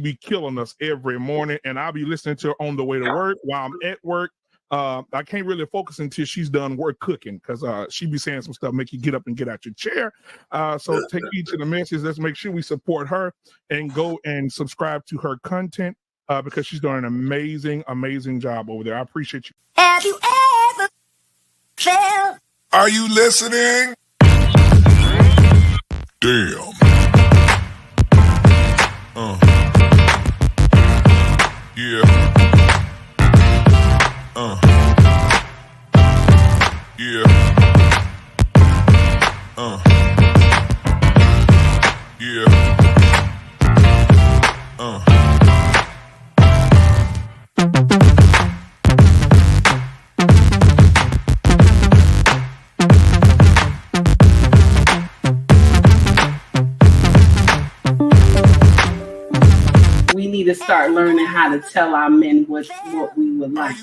be killing us every morning, and I'll be listening to her on the way to work while I'm at work. I can't really focus until she's done work cooking, because she be saying some stuff make you get up and get out your chair. So take heed to the message. Let's make sure we support her and go and subscribe to her content, because she's doing an amazing job over there. I appreciate you. Have you ever felt? Are you listening? Damn. Yeah. Yeah. Yeah. We need to start learning how to tell our men what we would like,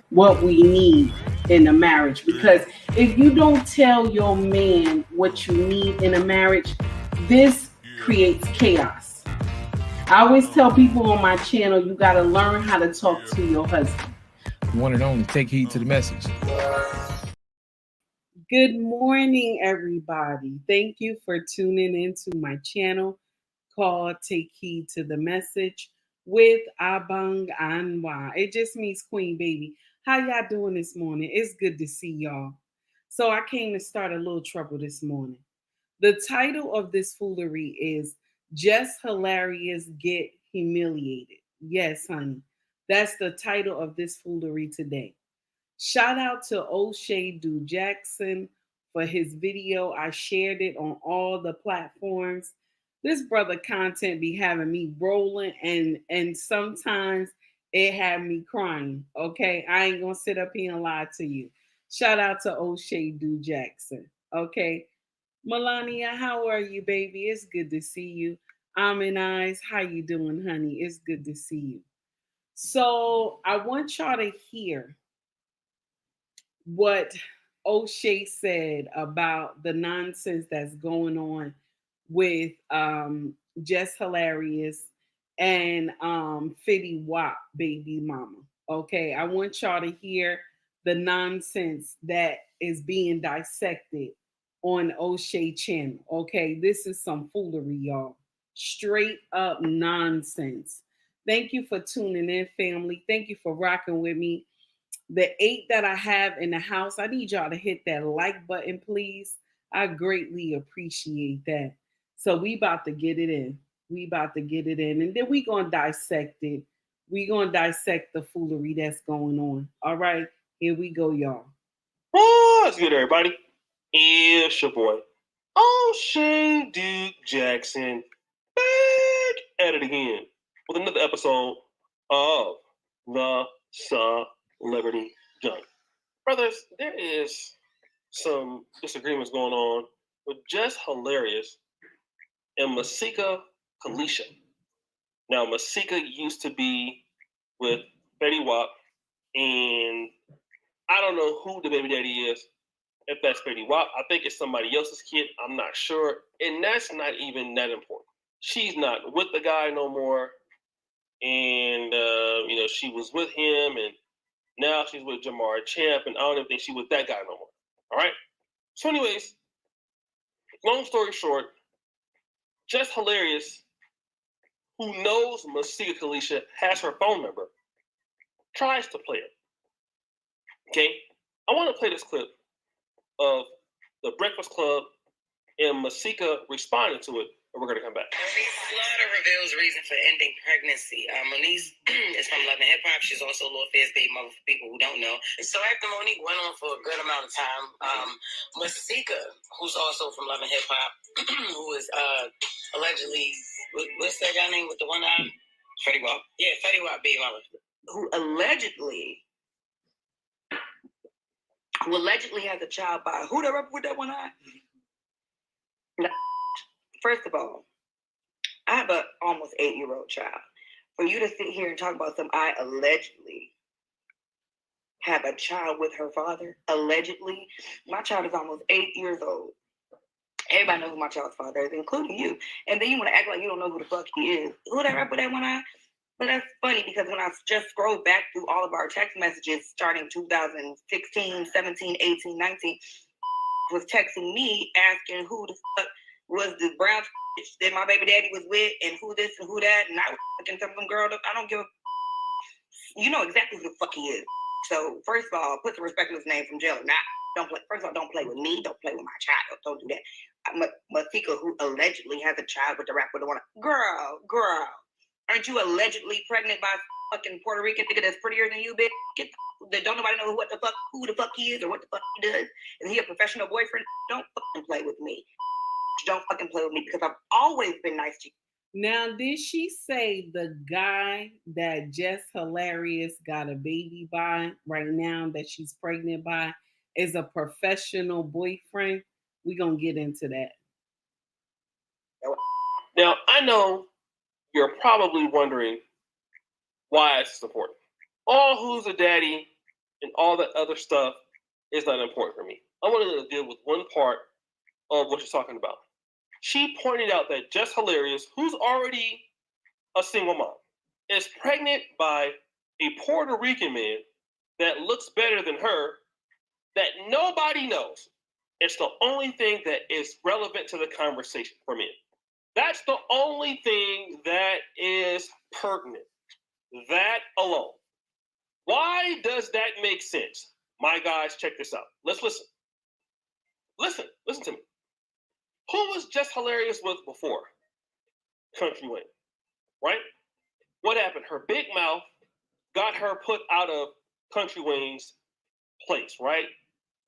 what we need in a marriage. Because if you don't tell your man what you need in a marriage, this creates chaos. I always tell people on my channel, you got to learn how to talk to your husband. One and only, take heed to the message. Good morning, everybody. Thank you for tuning into my channel called Take Heed to the Message with Abang Anwa. It just means Queen Baby. How y'all doing this morning? It's good to see y'all. So I came to start a little trouble this morning. The title of this foolery is Jess Hilarious Get Humiliated. Yes, honey. That's the title of this foolery today. Shout out to O'Shea Do Jackson for his video. I shared it on all the platforms. This brother content be having me rolling, and sometimes it had me crying. Okay, I ain't gonna sit up here and lie to you. Shout out to O'Shea Do Jackson. Okay, Melania, how are you, baby? It's good to see you. Amin Eyes, how you doing, honey? It's good to see you. So I want y'all to hear what O'Shea said about the nonsense that's going on with Jess Hilarious and Fitty Wap Baby Mama. Okay, I want y'all to hear the nonsense that is being dissected on O'Shea channel. Okay, this is some foolery, y'all. Straight up nonsense. Thank you for tuning in, family. Thank you for rocking with me. The 8 that I have in the house, I need y'all to hit that like button, please. I greatly appreciate that. So we about to get it in. And then we going to dissect it. We going to dissect the foolery that's going on. All right, here we go, y'all. What's good, everybody? It's your boy, O'Shea Duke Jackson, back at it again with another episode of the Celebrity Junk. Brothers, there is some disagreements going on with Jess Hilarious and Masika Kalisha. Now, Masika used to be with Betty Wap, and I don't know who the baby daddy is. If that's Betty Wap, I think it's somebody else's kid. I'm not sure, and that's not even that important. She's not with the guy no more, and she was with him, and now she's with Jamar Champ, and I don't even think she's with that guy no more. All right? So anyways, long story short, Jess Hilarious, who knows Masika Kalisha, has her phone number, tries to play it. Okay? I want to play this clip of The Breakfast Club and Masika responding to it, and we're going to come back. Moniece Slaughter reveals reason for ending pregnancy. Moniece is from Love and Hip Hop. She's also Lil Fizz baby mother for people who don't know. So after Monique went on for a good amount of time, Masika, who's also from Love and Hip Hop, who is allegedly, what's that guy name with the one eye? Fetty Wap. Yeah, Fetty Wap baby mother. Who allegedly has a child by who that rep with that one eye? Now, first of all, I have an almost 8-year-old child. For you to sit here and talk about I allegedly have a child with her father, allegedly, my child is almost 8 years old. Everybody knows who my child's father is, including you. And then you want to act like you don't know who the fuck he is. Who that rapper that went on? But that's funny because when I just scrolled back through all of our text messages starting 2016, 17, 18, 19, was texting me asking who the fuck was the brown bitch that my baby daddy was with and who this and who that. And I was fucking telling them, girl, I don't give a... You know exactly who the fuck he is. So first of all, put some respect on his name from jail. Now, don't play. First of all, don't play with me. Don't play with my child. Don't do that. Masika, who allegedly has a child with the rapper, the one. Girl, aren't you allegedly pregnant by a fucking Puerto Rican nigga that's prettier than you, bitch? That don't nobody know who the fuck he is or what the fuck he does. Is he a professional boyfriend? Don't fucking play with me. Don't fucking play with me because I've always been nice to you. Now, did she say the guy that Jess Hilarious got a baby by right now that she's pregnant by is a professional boyfriend? We're going to get into that. Now, I know you're probably wondering why it's important. All who's a daddy and all that other stuff is not important for me. I want to deal with one part of what you're talking about. She pointed out that Jess Hilarious, who's already a single mom, is pregnant by a Puerto Rican man that looks better than her, that nobody knows. It's the only thing that is relevant to the conversation for me. That's the only thing that is pertinent. That alone. Why does that make sense? My guys, check this out. Let's listen. Listen to me. Who was Jess Hilarious with before? Country Wayne, right? What happened? Her big mouth got her put out of Country Wayne's place, right?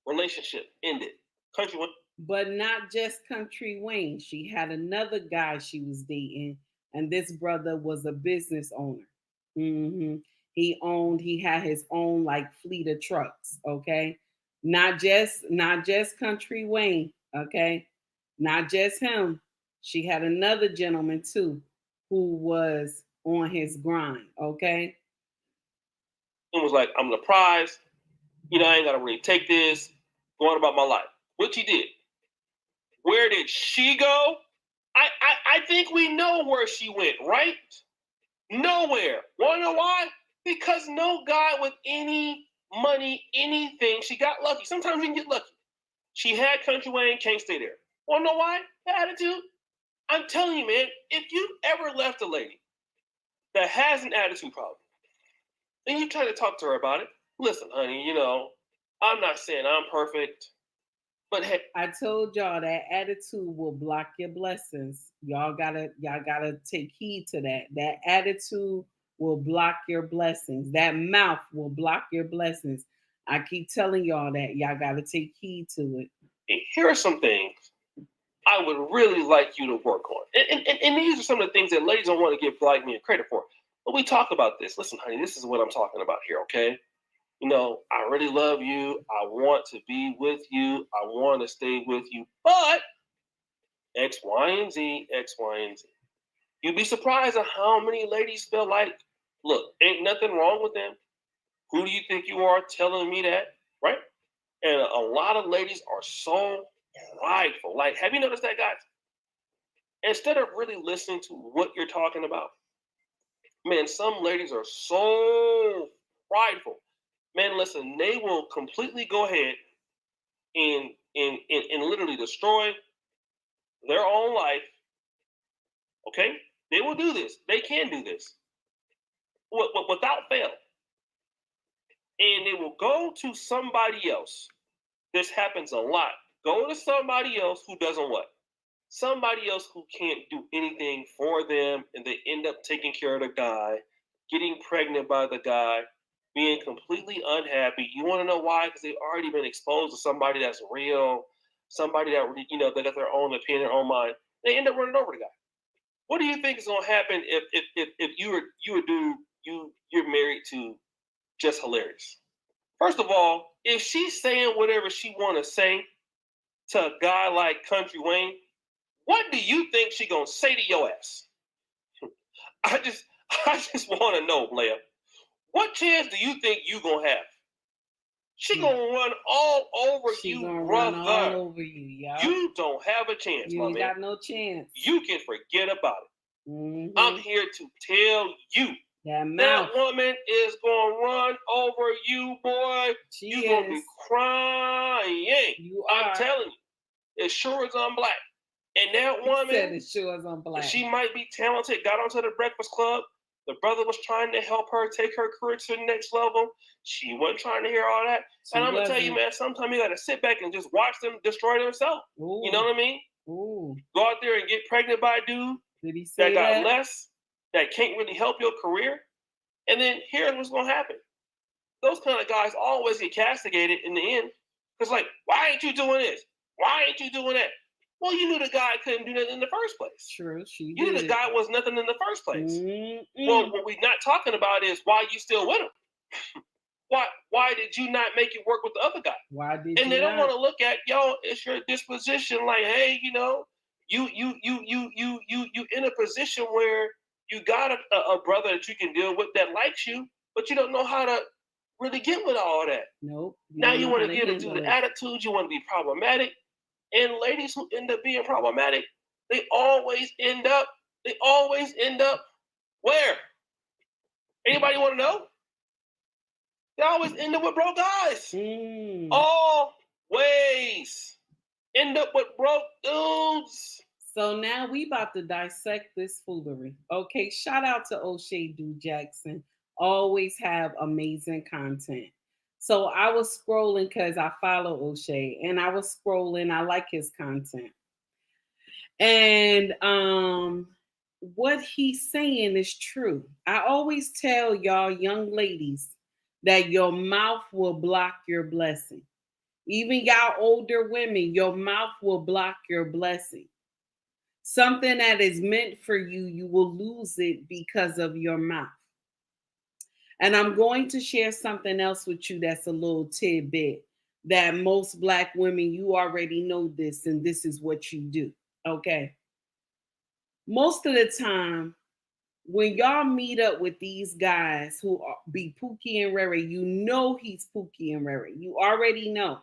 Relationship ended. Country Wayne. But not just Country Wayne. She had another guy she was dating, and this brother was a business owner. Mm-hmm. He had his own like fleet of trucks, okay? Not just Country Wayne, okay? Not just him. She had another gentleman too who was on his grind, okay? And was like, I'm the prize. I ain't got to really take this. Going about my life. Which he did. Where did she go? I think we know where she went, right? Nowhere. Want to know why? Because no guy with any money, anything, she got lucky. Sometimes you can get lucky. She had Country Wayne, can't stay there. Want to know why? The attitude. I'm telling you, man, if you ever left a lady that has an attitude problem, and you try to talk to her about it, listen, honey, I'm not saying I'm perfect, but hey, I told y'all that attitude will block your blessings. Y'all gotta take heed to that. That attitude will block your blessings. That mouth will block your blessings. I keep telling y'all that. Y'all gotta take heed to it. And here are some things I would really like you to work on. And these are some of the things that ladies don't want to give black men credit for. But we talk about this. Listen, honey, this is what I'm talking about here, okay? I really love you. I want to be with you. I want to stay with you. But X, Y, and Z, X, Y, and Z. You'd be surprised at how many ladies feel like, look, ain't nothing wrong with them. Who do you think you are telling me that, right? And a lot of ladies are so prideful. Like, have you noticed that, guys? Instead of really listening to what you're talking about, man, some ladies are so prideful. Man, listen, they will completely go ahead and literally destroy their own life. Okay? They will do this. They can do this without fail. And they will go to somebody else. This happens a lot. Go to somebody else who doesn't what? Somebody else who can't do anything for them, and they end up taking care of the guy, getting pregnant by the guy, being completely unhappy. You want to know why? Because they've already been exposed to somebody that's real, somebody that they got their own opinion, their own mind. They end up running over the guy. What do you think is going to happen if you're married to Jess Hilarious? First of all, if she's saying whatever she want to say to a guy like Country Wayne, what do you think she gonna say to your ass? I just want to know, Blair. What chance do you think you gonna have? She gonna run all over She you, gonna brother. run all over you, yeah. You don't have a chance, You my ain't man. got no chance. You can forget about it. Mhm. I'm here to tell you That that mouth. woman is gonna run over you, boy. She You gonna be is. crying. You I'm are. telling you, as sure as I'm black. And that He said woman, it sure as I'm black. she might be talented. Got onto the Breakfast Club. The brother was trying to help her take her career to the next level. She wasn't trying to hear all that. She And I'm gonna tell you, wasn't. man, sometimes you gotta sit back and just watch them destroy themselves. Ooh. You know what I mean? Ooh. Go out there and get pregnant by a dude Did he say that got that? less, that can't really help your career. And then here's what's gonna happen. Those kind of guys always get castigated in the end. Because like, why ain't you doing this? Why ain't you doing that? Well, you knew the guy couldn't do nothing in the first place. True, she You knew did. the guy was nothing in the first place. Mm-mm. Well, what we're not talking about is why you still with him. Why did you not make it work with the other guy? Why did And you they don't not? want to look at, yo, it's your disposition. Like, hey, you know, you in a position where you got a brother that you can deal with that likes you, but you don't know how to really get with all that. Nope. Now you want to get into into the attitude. You want to be problematic, and ladies who end up being problematic, they always end up where? Anybody want to know? They always end up with broke guys. Always end up with broke dudes. So now we about to dissect this foolery. Okay, shout out to O'Shea Du Jackson. Always have amazing content. So I was scrolling because I follow O'Shea, and I was scrolling. I like his content, and what he's saying is true. I always tell y'all, young ladies, that your mouth will block your blessing. Even y'all older women, your mouth will block your blessing. Something that is meant for you, you will lose it because of your mouth. And I'm going to share something else with you that's a little tidbit that most Black women, you already know this, and this is what you do. Okay. Most of the time, when y'all meet up with these guys who be Pookie and Rere, you know he's Pookie and Rere. You already know.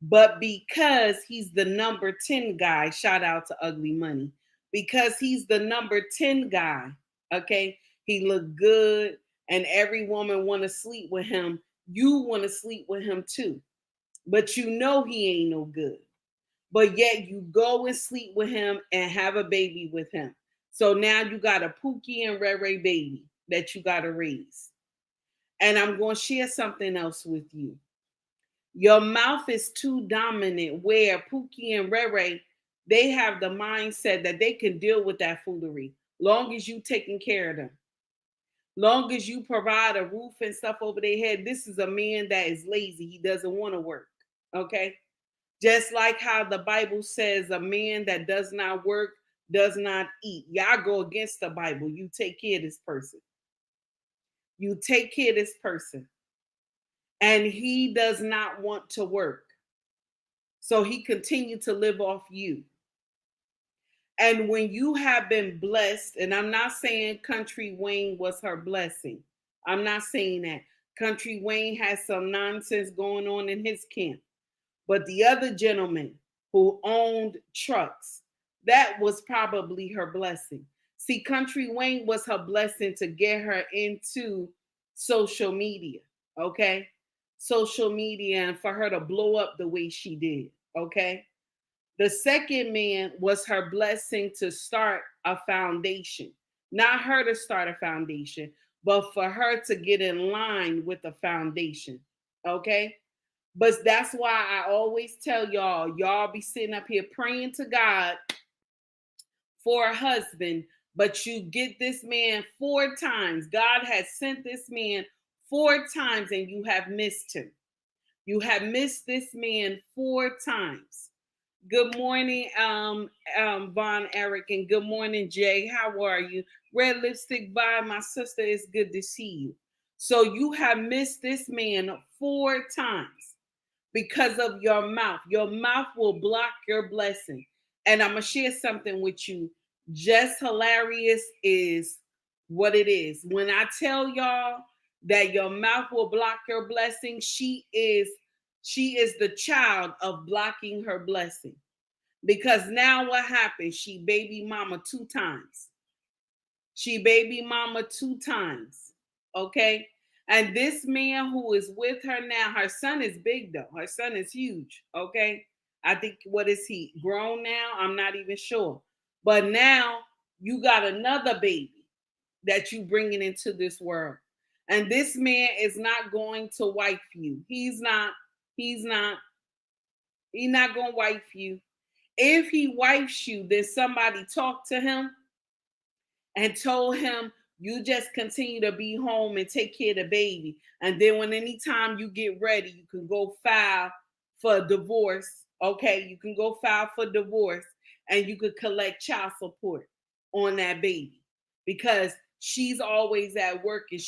But because he's the number 10 guy, shout out to Ugly Money, because he's the number 10 guy, okay? He look good and every woman want to sleep with him. You want to sleep with him too. But you know he ain't no good. But yet you go and sleep with him and have a baby with him. So now you got a Pookie and Rere baby that you got to raise. And I'm going to share something else with you. Your mouth is too dominant where Pookie and Rere, they have the mindset that they can deal with that foolery long as you taking care of them. Long as you provide a roof and stuff over their head. This is a man that is lazy. He doesn't want to work. Okay? Just like how the Bible says a man that does not work does not eat. Y'all go against the Bible. You take care of this person. You take care of this person. And he does not want to work. So he continued to live off you. And when you have been blessed, and I'm not saying Country Wayne was her blessing. I'm not saying that. Country Wayne has some nonsense going on in his camp. But the other gentleman who owned trucks, that was probably her blessing. See, Country Wayne was her blessing to get her into social media, okay? Social media, and for her to blow up the way she did, okay? The second man was her blessing to start a foundation. Not her to start a foundation, but for her to get in line with the foundation, okay? But that's why I always tell y'all be sitting up here praying to God for a husband, but you get this man 4 times. God has sent this man 4 times and you have missed him. You have missed this man 4 times. Good morning, Von Eric, and good morning, Jay. How are you? Red Lipstick Vibe, my sister, it's good to see you. So you have missed this man 4 times because of your mouth. Your mouth will block your blessing. And I'm going to share something with you. Just hilarious is what it is. When I tell y'all that your mouth will block your blessing. She is the child of blocking her blessing. Because now what happened? She baby mama 2 times. She baby mama 2 times. Okay? And this man who is with her now, her son is big though. Her son is huge. Okay? I think, what is he? Grown now? I'm not even sure. But now you got another baby that you bringing into this world. And this man is not going to wife you. He's not going to wife you. If he wifes you, then somebody talked to him and told him, you just continue to be home and take care of the baby. And then when anytime you get ready, you can go file for divorce. Okay, you can go file for divorce and you could collect child support on that baby because she's always at work and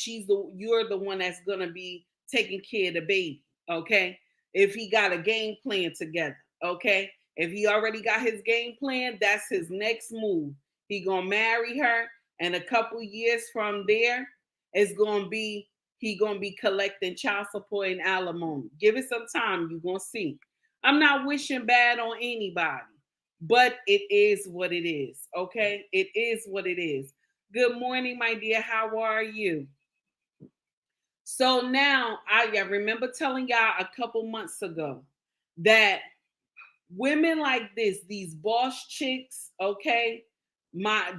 you're the one that's gonna be taking care of the baby. Okay, if he got a game plan together. Okay, if he already got his game plan, that's his next move. He gonna marry her, and a couple years from there, it's gonna be he gonna be collecting child support and alimony. Give it some time, you're gonna see. I'm not wishing bad on anybody, but it is what it is. Okay, it is what it is. Good morning, my dear. How are you? So now I remember telling y'all a couple months ago that women like this, these boss chicks, okay,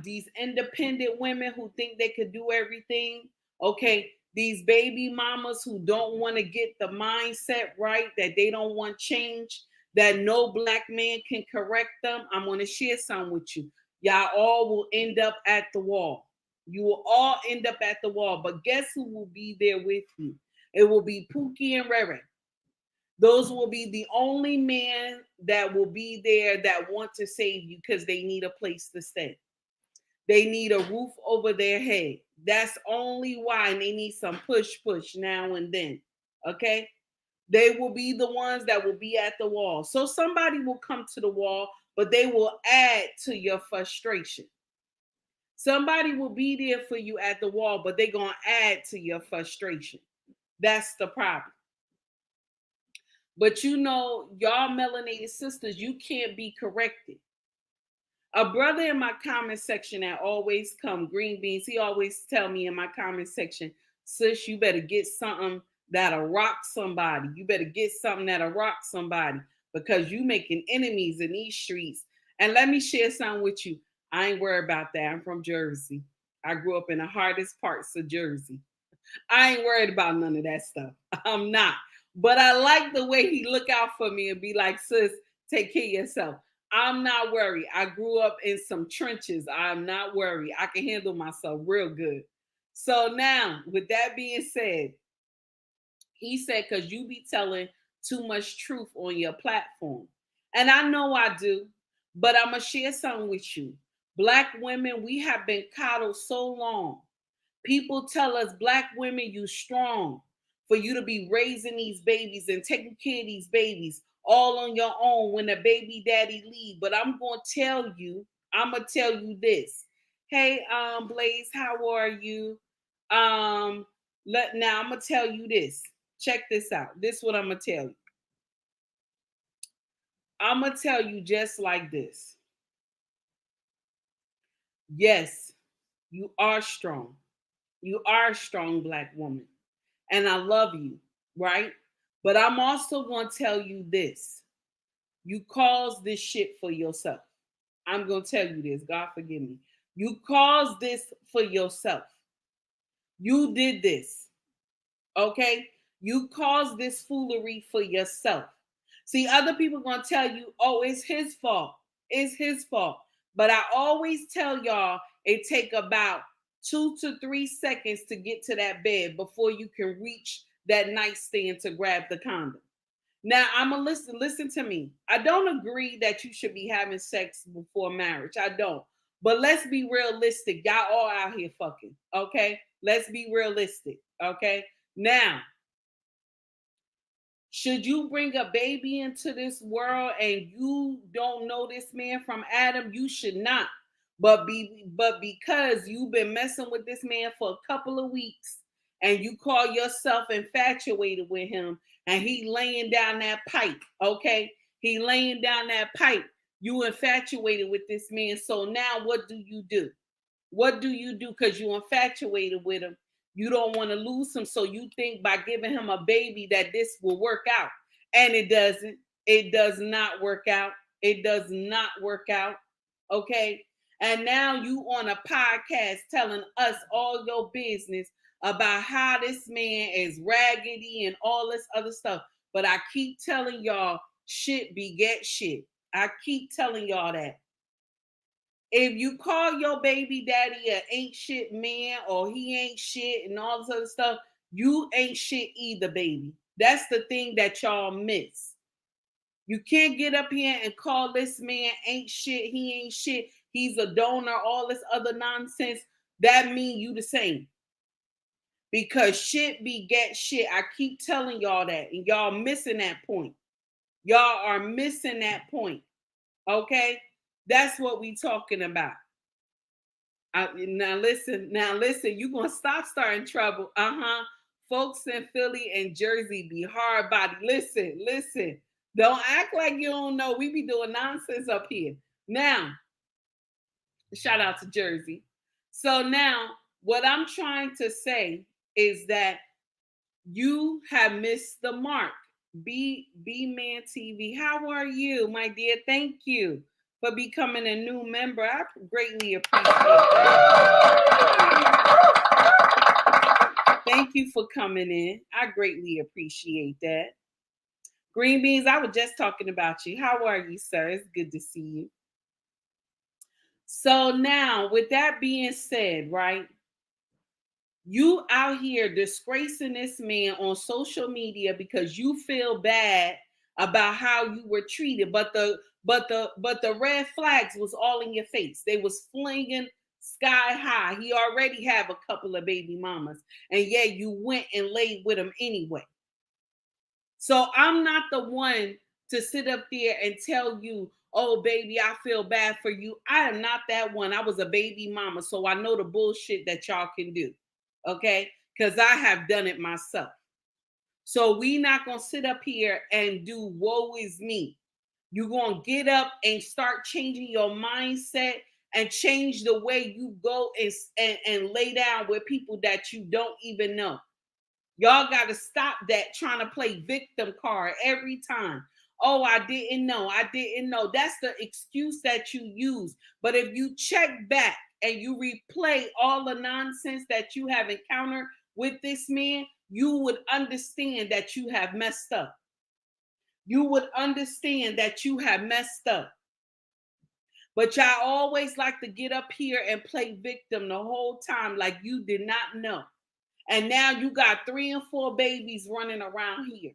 these independent women who think they could do everything, okay, these baby mamas who don't want to get the mindset right, that they don't want change, that no black man can correct them. I'm going to share some with you. Y'all all will end up at the wall. You will all end up at the wall. But guess who will be there with you? It will be Pookie and Rere. Those will be the only men that will be there that want to save you because they need a place to stay. They need a roof over their head. That's only why. And they need some push now and then. Okay? They will be the ones that will be at the wall. So somebody will come to the wall, but they will add to your frustration. Somebody will be there for you at the wall, but they're going to add to your frustration. That's the problem. But you know, y'all melanated sisters, you can't be corrected. A brother in my comment section that always come, Green Beans, he always tell me in my comment section, sis, you better get something that'll rock somebody. You better get something that'll rock somebody because you making enemies in these streets. And let me share something with you. I ain't worried about that. I'm from Jersey. I grew up in the hardest parts of Jersey. I ain't worried about none of that stuff. I'm not. But I like the way he look out for me and be like, sis, take care of yourself. I'm not worried. I grew up in some trenches. I'm not worried. I can handle myself real good. So now, with that being said, he said, because you be telling too much truth on your platform. And I know I do, but I'm going to share something with you. Black women, we have been coddled so long. People tell us, black women, you strong for you to be raising these babies and taking care of these babies all on your own when the baby daddy leave. But I'm going to tell you this. Hey, Blaze, how are you? Now I'm going to tell you this. Check this out. This is what I'm going to tell you. I'm going to tell you just like this. Yes, you are strong. You are a strong black woman. And I love you, right? But I'm also going to tell you this. You caused this shit for yourself. I'm going to tell you this. God forgive me. You caused this for yourself. You did this. Okay? You caused this foolery for yourself. See, other people are going to tell you, oh, it's his fault. It's his fault. But I always tell y'all, it take about 2 to 3 seconds to get to that bed before you can reach that nightstand to grab the condom. Now, I'm going to listen to me. I don't agree that you should be having sex before marriage. I don't. But let's be realistic. Y'all all out here fucking, okay? Let's be realistic, okay? Now, should you bring a baby into this world and you don't know this man from Adam? You should not. But because you've been messing with this man for a couple of weeks and you call yourself infatuated with him, and he laying down that pipe, okay? He laying down that pipe. You infatuated with this man. So now what do you do? What do you do? Because you infatuated with him. You don't want to lose him. So you think by giving him a baby that this will work out. And it doesn't. It does not work out. It does not work out. Okay. And now you on a podcast telling us all your business about how this man is raggedy and all this other stuff. But I keep telling y'all, shit beget shit. I keep telling y'all that. If you call your baby daddy a ain't shit man or he ain't shit and all this other stuff, you ain't shit either, baby. That's the thing that y'all miss. You can't get up here and call this man ain't shit, he ain't shit, he's a donor, all this other nonsense. That mean you the same. Because shit beget shit. I keep telling y'all that, and y'all missing that point. Y'all are missing that point. Okay? That's what we talking about. Now listen, you gonna stop starting trouble. Folks in Philly and Jersey be hard body. Listen. Don't act like you don't know. We be doing nonsense up here. Now, shout out to Jersey. So now, what I'm trying to say is that you have missed the mark. B-Man TV, how are you, my dear? Thank you for becoming a new member. I greatly appreciate that. Thank you for coming in. I greatly appreciate that. Green Beans, I was just talking about you. How are you, sir? It's good to see you. So now, with that being said, right, you out here disgracing this man on social media because you feel bad about how you were treated, but the red flags was all in your face. They was flinging sky high. He already have a couple of baby mamas, and yeah, you went and laid with him anyway. So I'm not the one to sit up there and tell you, oh, baby, I feel bad for you. I am not that one. I was a baby mama, so I know the bullshit that y'all can do, okay? Because I have done it myself. So we not going to sit up here and do woe is me. You're going to get up and start changing your mindset and change the way you go and lay down with people that you don't even know. Y'all got to stop that trying to play victim card every time. Oh, I didn't know. That's the excuse that you use. But if you check back and you replay all the nonsense that you have encountered with this man, you would understand that you have messed up. You would understand that you have messed up. But y'all always like to get up here and play victim the whole time like you did not know. And now you got 3 and 4 babies running around here.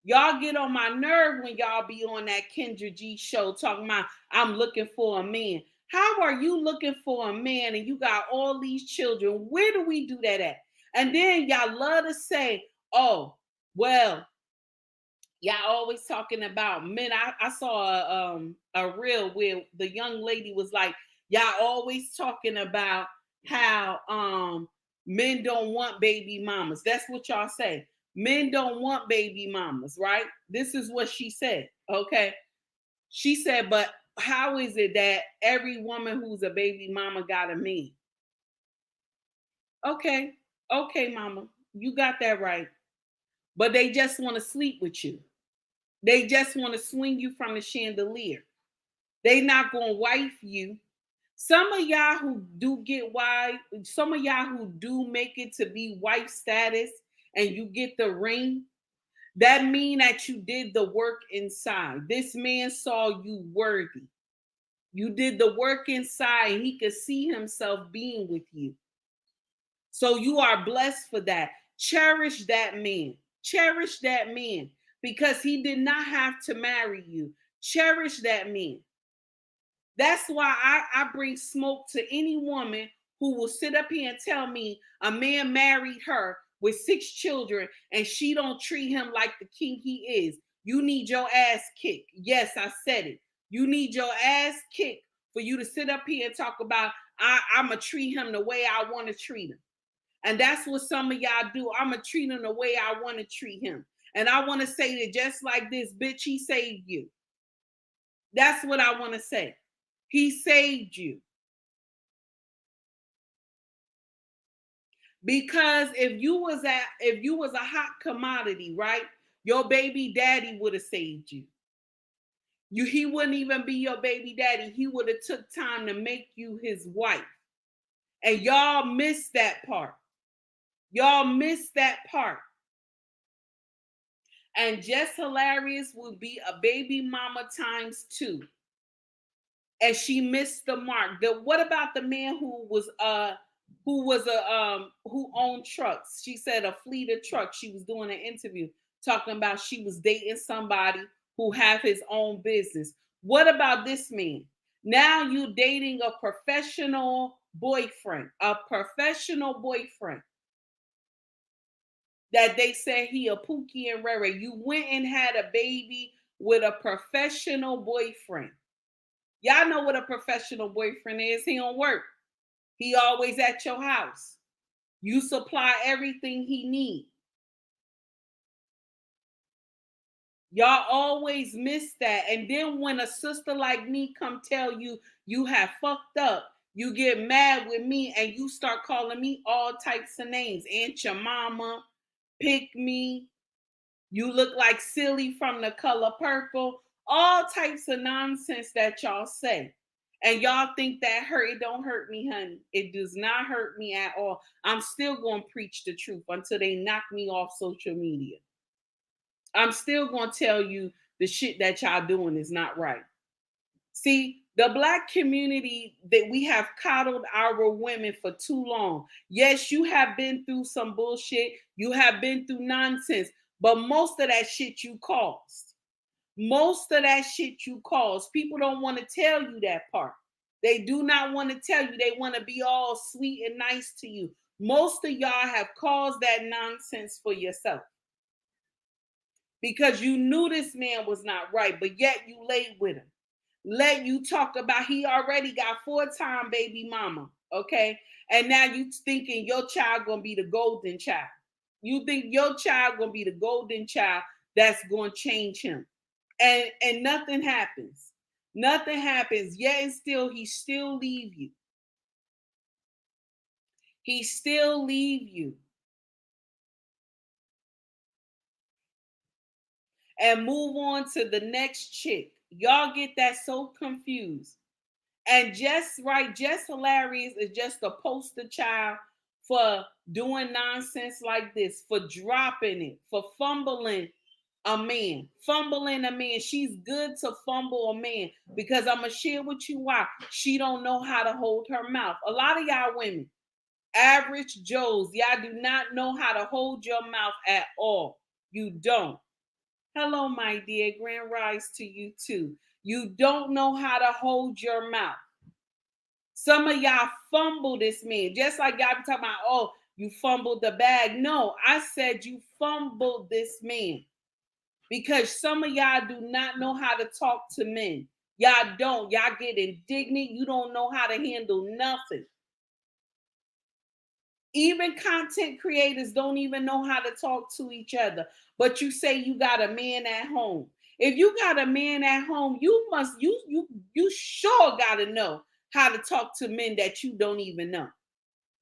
Y'all get on my nerve when y'all be on that Kendra G show talking about I'm looking for a man. How are you looking for a man and you got all these children? Where do we do that at? And then y'all love to say, oh, well, y'all always talking about men. I saw a reel where the young lady was like, y'all always talking about how men don't want baby mamas. That's what y'all say. Men don't want baby mamas, right? This is what she said. Okay. She said, but how is it that every woman who's a baby mama got a man? Okay, mama, you got that right. But they just want to sleep with you. They just want to swing you from the chandelier. They not gonna wife you. Some of y'all who do get wife, some of y'all who do make it to be wife status and you get the ring, that mean that you did the work inside. This man saw you worthy. You did the work inside and he could see himself being with you. So you are blessed for that. Cherish that man. Cherish that man because he did not have to marry you. Cherish that man. That's why I bring smoke to any woman who will sit up here and tell me a man married her with 6 children and she don't treat him like the king he is. You need your ass kicked. Yes, I said it. You need your ass kicked for you to sit up here and talk about I'ma treat him the way I want to treat him. And that's what some of y'all do. I'ma treat him the way I want to treat him. And I want to say that just like this, bitch, he saved you. That's what I want to say. He saved you. Because if you was a hot commodity, right? Your baby daddy would have saved you. He wouldn't even be your baby daddy. He would have took time to make you his wife. And y'all missed that part. Y'all missed that part. And Jess Hilarious would be a baby mama ×2. And she missed the mark. What about the man who owned trucks? She said a fleet of trucks. She was doing an interview talking about she was dating somebody who have his own business. What about this man? Now you dating a professional boyfriend, that they said he a Pookie and Rere. You went and had a baby with a professional boyfriend. Y'all know what a professional boyfriend is. He don't work. He always at your house. You supply everything he needs. Y'all always miss that. And then when a sister like me come tell you you have fucked up, you get mad with me and you start calling me all types of names. Aunt your mama, pick me, you look like Silly from The Color Purple, all types of nonsense that y'all say. And y'all think that hurt. It don't hurt me, honey. It does not hurt me at all. I'm still going to preach the truth until they knock me off social media. I'm still going to tell you the shit that y'all doing is not right. See, the Black community, that we have coddled our women for too long. Yes, you have been through some bullshit. You have been through nonsense. But most of that shit you caused. Most of that shit you caused. People don't want to tell you that part. They do not want to tell you. They want to be all sweet and nice to you. Most of y'all have caused that nonsense for yourself. Because you knew this man was not right, but yet you laid with him. Let you talk about he already got 4-time baby mama, okay? And now you thinking your child gonna be the golden child. You think your child gonna be the golden child that's gonna change him. And nothing happens. Nothing happens. Yet and still, he still leave you. He still leave you. And move on to the next chick. Y'all get that so confused. And Jess Hilarious is just a poster child for doing nonsense like this, for dropping it, for fumbling a man. Fumbling a man. She's good to fumble a man because I'm going to share with you why. She don't know how to hold her mouth. A lot of y'all women, average Joes, y'all do not know how to hold your mouth at all. You don't. Hello, my dear. Grand rise to you too. You don't know how to hold your mouth. Some of y'all fumble this man. Just like y'all be talking about, oh, you fumbled the bag. No, I said you fumbled this man. Because some of y'all do not know how to talk to men. Y'all don't. Y'all get indignant. You don't know how to handle nothing. Even content creators don't even know how to talk to each other. But you say you got a man at home. If you got a man at home, you sure got to know how to talk to men that you don't even know.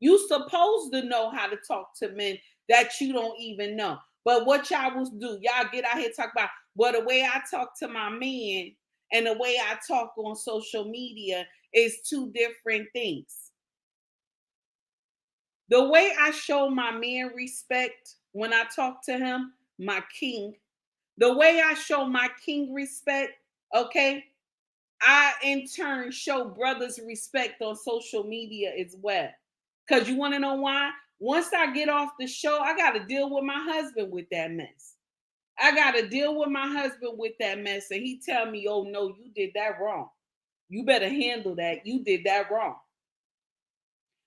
You supposed to know how to talk to men that you don't even know. But what y'all will do, y'all get out here talk about, well, the way I talk to my man and the way I talk on social media is two different things. The way I show my man respect when I talk to him, my king, the way I show my king respect, okay, I in turn show brothers respect on social media as well. Because you want to know why? Once I get off the show, I got to deal with my husband with that mess. I got to deal with my husband with that mess. And he tell me, oh, no, you did that wrong. You better handle that. You did that wrong.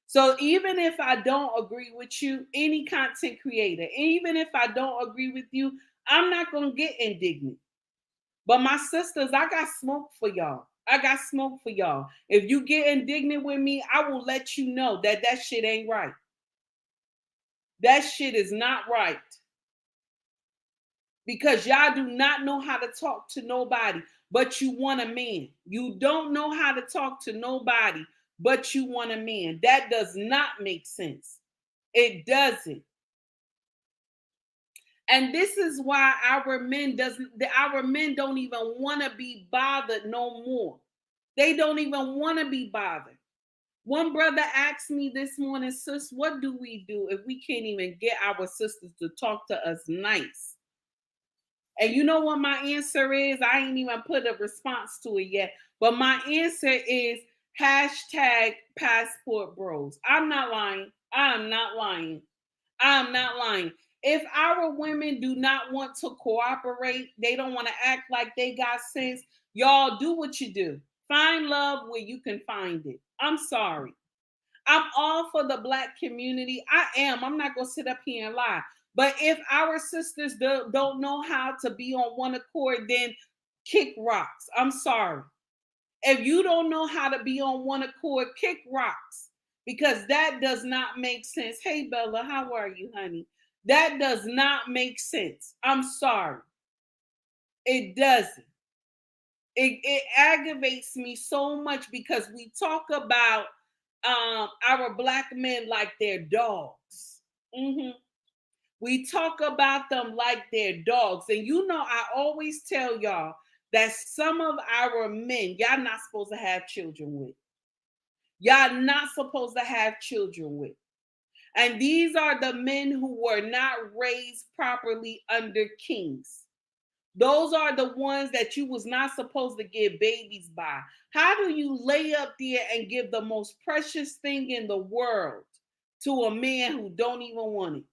So even if I don't agree with you, any content creator, even if I don't agree with you, I'm not going to get indignant. But my sisters, I got smoke for y'all. I got smoke for y'all. If you get indignant with me, I will let you know that that shit ain't right. That shit is not right. Because y'all do not know how to talk to nobody, but you want a man. You don't know how to talk to nobody, but you want a man. That does not make sense. It doesn't. And this is why our men don't even want to be bothered no more. They don't even want to be bothered. One brother asked me this morning, sis, what do we do if we can't even get our sisters to talk to us nice? And you know what my answer is? I ain't even put a response to it yet. But my answer is hashtag passport bros. I'm not lying. I'm not lying. I'm not lying. If our women do not want to cooperate, they don't want to act like they got sense, y'all do what you do. Find love where you can find it. I'm sorry. I'm all for the Black community. I am. I'm not going to sit up here and lie. But if our sisters don't know how to be on one accord, then kick rocks. I'm sorry. If you don't know how to be on one accord, kick rocks. Because that does not make sense. Hey, Bella, how are you, honey? That does not make sense. I'm sorry. It doesn't. It aggravates me so much because we talk about our Black men like they're dogs. We talk about them like they're dogs. And you know, I always tell y'all that some of our men, y'all not supposed to have children with. Y'all not supposed to have children with. And these are the men who were not raised properly under kings. Those are the ones that you was not supposed to give babies by. How do you lay up there and give the most precious thing in the world to a man who don't even want it?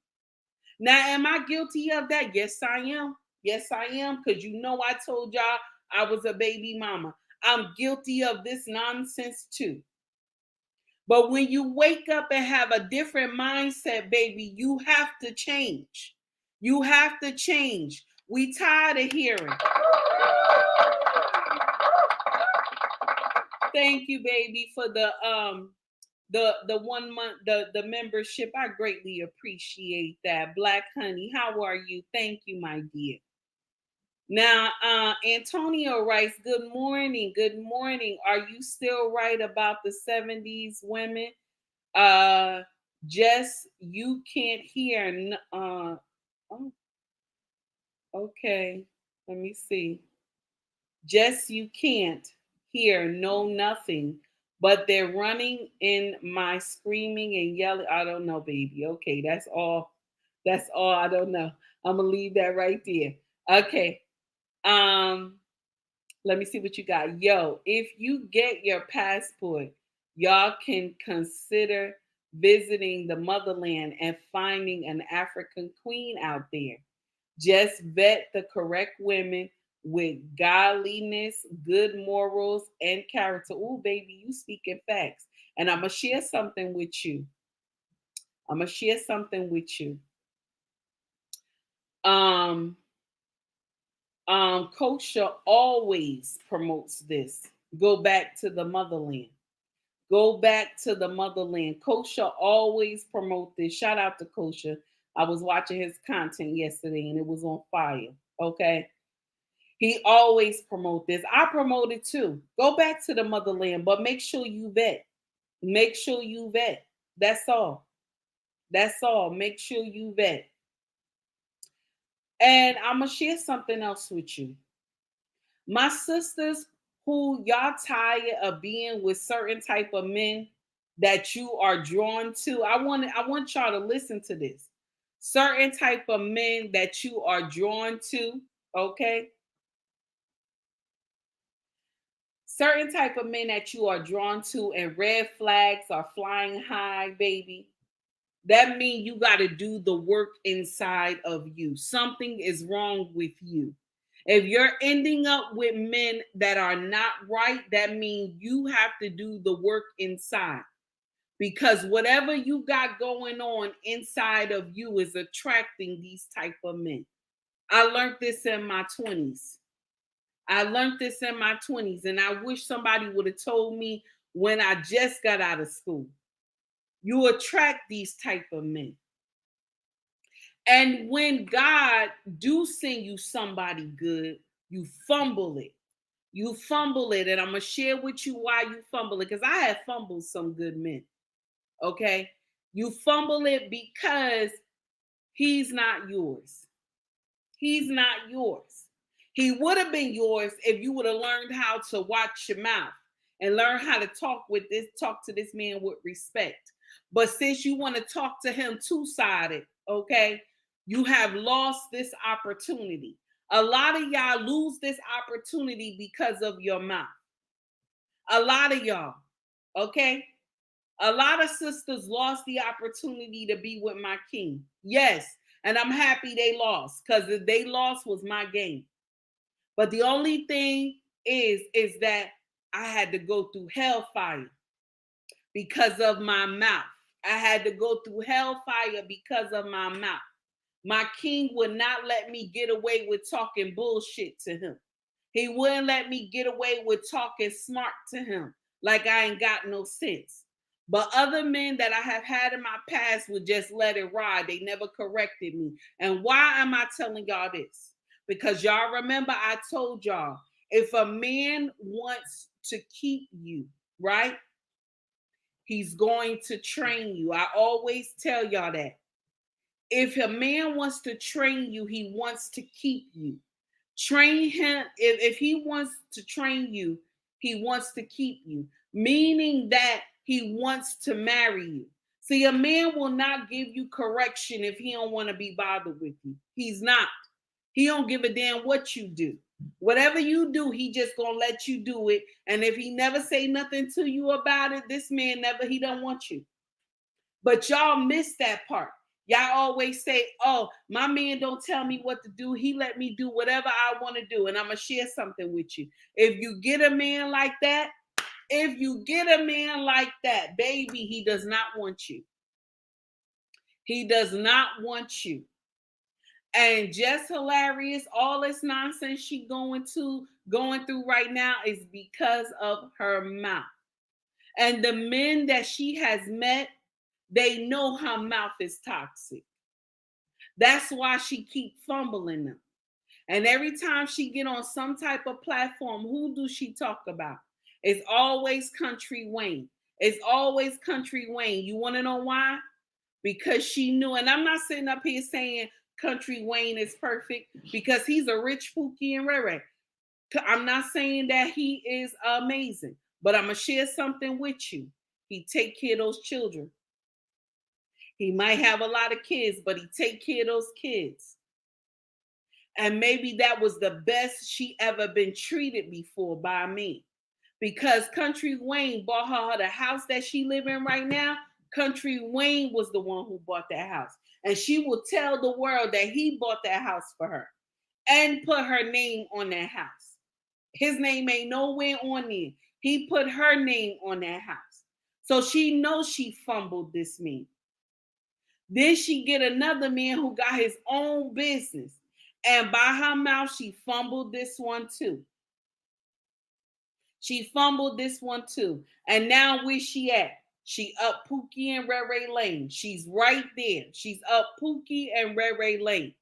Now, am I guilty of that? Yes, I am. Yes, I am. Because you know I told y'all I was a baby mama. I'm guilty of this nonsense too. But when you wake up and have a different mindset, baby, you have to change. You have to change. We tired of hearing. Thank you, baby, for the 1 month, the membership. I greatly appreciate that. Black honey, how are you? Thank you, my dear. Now, Antonio writes, good morning. Good morning. Are you still right about the 70s women? Jess, you can't hear. Oh, okay. Let me see. Jess, you can't hear no nothing, but they're running in my screaming and yelling. I don't know, baby. Okay, that's all. That's all. I don't know. I'm gonna leave that right there. Okay. Let me see what you got. Yo, if you get your passport, y'all can consider visiting the motherland and finding an African queen out there. Just vet the correct women with godliness, good morals, and character. Oh, baby, you speaking facts. And I'm going to share something with you. Kosher always promotes this. Go back to the motherland. Go back to the motherland. Kosher always promote this. Shout out to Kosher. I was watching his content yesterday and it was on fire. Okay. He always promote this. I promote it too. Go back to the motherland, but make sure you vet. Make sure you vet. That's all. That's all. Make sure you vet. And I'm going to share something else with you. My sisters who y'all tired of being with certain type of men that you are drawn to. I want y'all to listen to this. Certain type of men that you are drawn to, okay? Certain type of men that you are drawn to and red flags are flying high, baby. That means you got to do the work inside of you. Something is wrong with you. If you're ending up with men that are not right, that means you have to do the work inside. Because whatever you got going on inside of you is attracting these type of men. I learned this in my 20s. I learned this in my 20s, and I wish somebody would have told me when I just got out of school. You attract these type of men. And when God do send you somebody good, you fumble it. You fumble it. And I'm going to share with you why you fumble it, because I have fumbled some good men. Okay? You fumble it because he's not yours. He's not yours. He would have been yours if you would have learned how to watch your mouth and learn how to talk to this man with respect. But since you want to talk to him two-sided, okay, you have lost this opportunity. A lot of y'all lose this opportunity because of your mouth. A lot of y'all, okay? A lot of sisters lost the opportunity to be with my king. Yes, and I'm happy they lost, because if they lost was my game. But the only thing is that I had to go through hellfire because of my mouth. I had to go through hellfire because of my mouth. My king would not let me get away with talking bullshit to him. He wouldn't let me get away with talking smart to him, like I ain't got no sense. But other men that I have had in my past would just let it ride. They never corrected me. And why am I telling y'all this? Because y'all remember I told y'all, if a man wants to keep you, right, he's going to train you. I always tell y'all that. If a man wants to train you, he wants to keep you. Train him. If he wants to train you, he wants to keep you, meaning that he wants to marry you. See, a man will not give you correction if he don't want to be bothered with you. He's not. He don't give a damn what you do. Whatever you do, he just gonna let you do it. And if he never say nothing to you about it, this man he don't want you. But y'all miss that part. Y'all always say, oh, my man don't tell me what to do. He let me do whatever I want to do. And I'm going to share something with you. If you get a man like that, baby, he does not want you. He does not want you. And just hilarious, all this nonsense she going through right now is because of her mouth. And the men that she has met, they know her mouth is toxic. That's why she keep fumbling them. And every time she get on some type of platform, who do she talk about? It's always Country Wayne. It's always Country Wayne. You want to know why? Because she knew, and I'm not sitting up here saying Country Wayne is perfect, because he's a rich Pookie and Ray Ray. I'm not saying that he is amazing, but I'm going to share something with you. He take care of those children. He might have a lot of kids, but he take care of those kids. And maybe that was the best she ever been treated before by me. Because Country Wayne bought her the house that she live in right now. Country Wayne was the one who bought that house. And she will tell the world that he bought that house for her and put her name on that house. His name ain't nowhere on there. He put her name on that house. So she knows she fumbled this man. Then she get another man who got his own business. And by her mouth, she fumbled this one too. She fumbled this one too. And now where she at? She up Pookie and Ray Ray Lane. She's right there. She's up Pookie and Ray Ray Lane.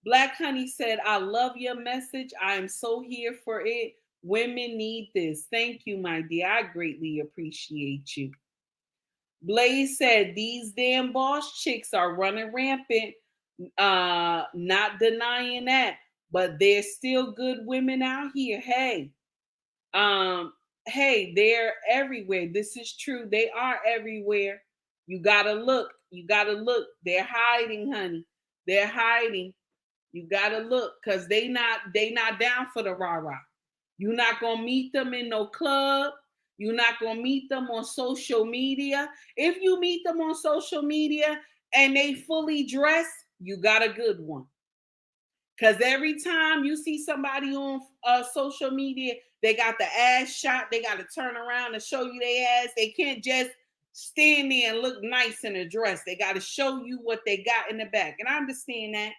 Black Honey said, I love your message. I am so here for it. Women need this. Thank you, my dear. I greatly appreciate you. Blaze said, these damn boss chicks are running rampant. Not denying that, but there's still good women out here. Hey, they're everywhere. This is true. They are everywhere. You gotta look. They're hiding, honey. They're hiding. You gotta look, because they not down for the rah-rah. You're not gonna meet them in no club. You're not going to meet them on social media. If you meet them on social media and they fully dressed, you got a good one. Because every time you see somebody on social media, they got the ass shot. They got to turn around and show you their ass. They can't just stand there and look nice in a dress. They got to show you what they got in the back. And I understand that.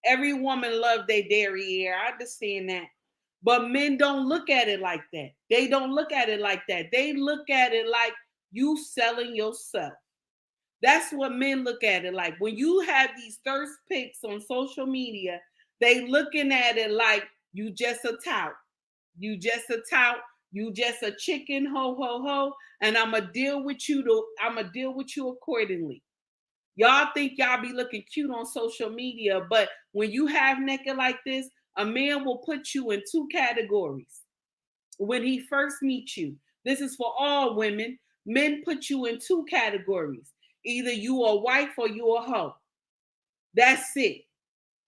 Every woman love their derriere. I understand that. But men don't look at it like that. They don't look at it like that. They look at it like you selling yourself. That's what men look at it like. When you have these thirst pics on social media, they looking at it like you just a tout. You just a tout. You just a chicken, ho ho ho, and I'ma deal with you accordingly. Y'all think y'all be looking cute on social media, but when you have naked like this, a man will put you in two categories when he first meets you. This is for all women. Men put you in two categories. Either you a wife or you a hoe. That's it.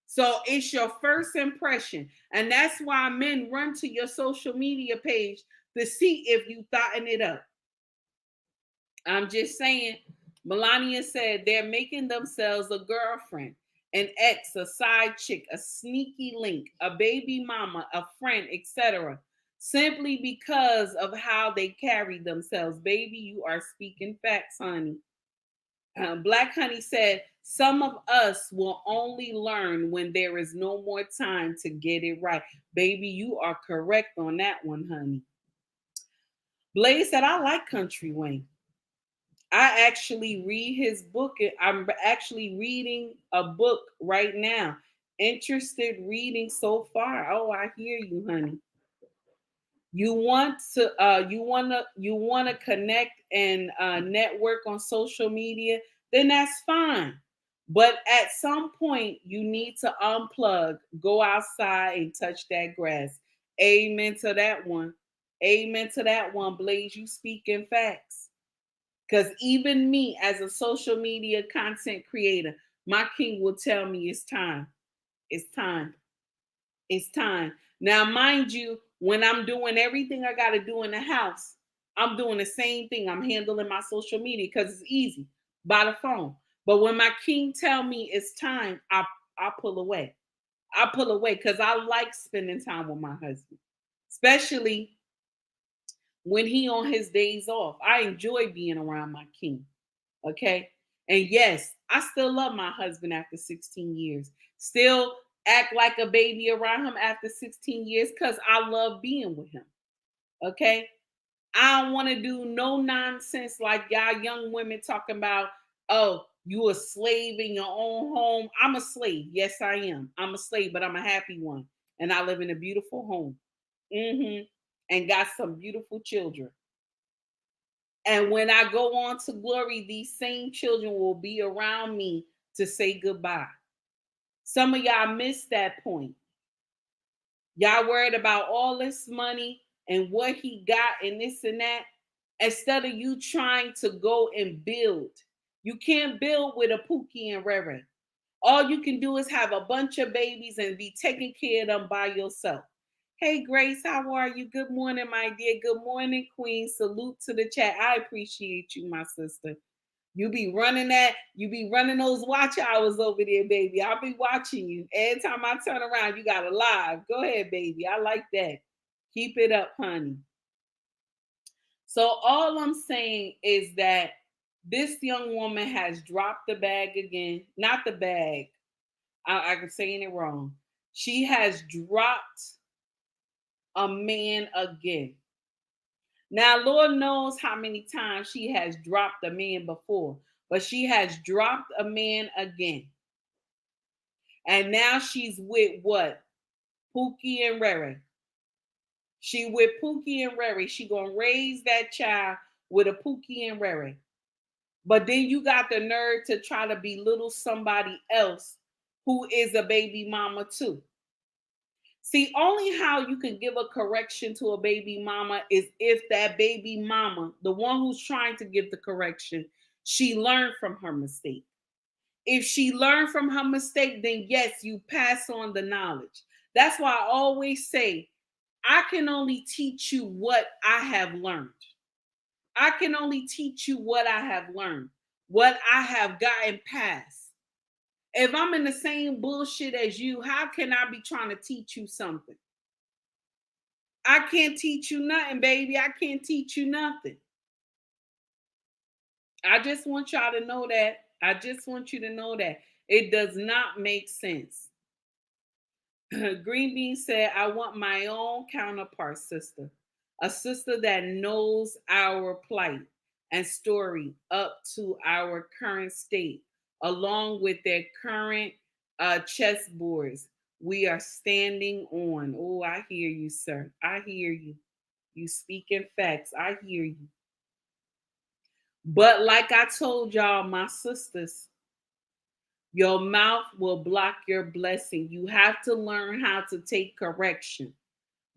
So it's your first impression. And that's why men run to your social media page to see if you thoughten it up. I'm just saying, Melania said they're making themselves a girlfriend, an ex, a side chick, a sneaky link, a baby mama, a friend, etc. Simply because of how they carry themselves. Baby, you are speaking facts, honey. Black Honey said, some of us will only learn when there is no more time to get it right. Baby, you are correct on that one, honey. Blaze said, I like Country Wayne. I actually read his book. I'm actually reading a book right now. Interested reading so far. Oh, I hear you, honey. You want to connect and network on social media, then that's fine. But at some point, you need to unplug, go outside and touch that grass. Amen to that one. Amen to that one, Blaze. You speaking facts. Because even me, as a social media content creator, my king will tell me it's time. It's time. It's time. Now, mind you, when I'm doing everything I got to do in the house, I'm doing the same thing. I'm handling my social media because it's easy by the phone. But when my king tell me it's time, I pull away. I pull away because I like spending time with my husband, especially when he on his days off. I enjoy being around my king. Okay. And yes, I still love my husband after 16 years. Still act like a baby around him after 16 years because I love being with him. Okay. I don't want to do no nonsense like y'all young women talking about, oh, you a slave in your own home. I'm a slave. Yes, I am. I'm a slave, but I'm a happy one. And I live in a beautiful home. And got some beautiful children. And when I go on to glory, these same children will be around me to say goodbye. Some of y'all missed that point. Y'all worried about all this money and what he got and this and that, instead of you trying to go and build. You can't build with a Pookie and Rere. All you can do is have a bunch of babies and be taking care of them by yourself. Hey, Grace, how are you? Good morning, my dear. Good morning, Queen. Salute to the chat. I appreciate you, my sister. You be running those watch hours over there, baby. I'll be watching you. Every time I turn around, you got a live. Go ahead, baby. I like that. Keep it up, honey. So all I'm saying is that this young woman has dropped the bag again. Not the bag. I'm saying it wrong. She has dropped a man again. Now, Lord knows how many times she has dropped a man before, but she has dropped a man again. And now she's with what? Pookie and Rere. She with Pookie and Rere. She gonna raise that child with a Pookie and Rere. But then you got the nerve to try to belittle somebody else who is a baby mama too. See, only how you can give a correction to a baby mama is if that baby mama, the one who's trying to give the correction, she learned from her mistake. If she learned from her mistake, then yes, you pass on the knowledge. That's why I always say, I can only teach you what I have learned. I can only teach you what I have learned, what I have gotten past. If I'm in the same bullshit as you, how can I be trying to teach you something? I can't teach you nothing, baby. I can't teach you nothing. I just want y'all to know that. I just want you to know that. It does not make sense. Green Bean said, I want my own counterpart sister, a sister that knows our plight and story up to our current state, along with their current chessboards we are standing on. Oh, I hear you, sir. I hear you. You speaking facts. I hear you. But like I told y'all, my sisters, your mouth will block your blessing. You have to learn how to take correction.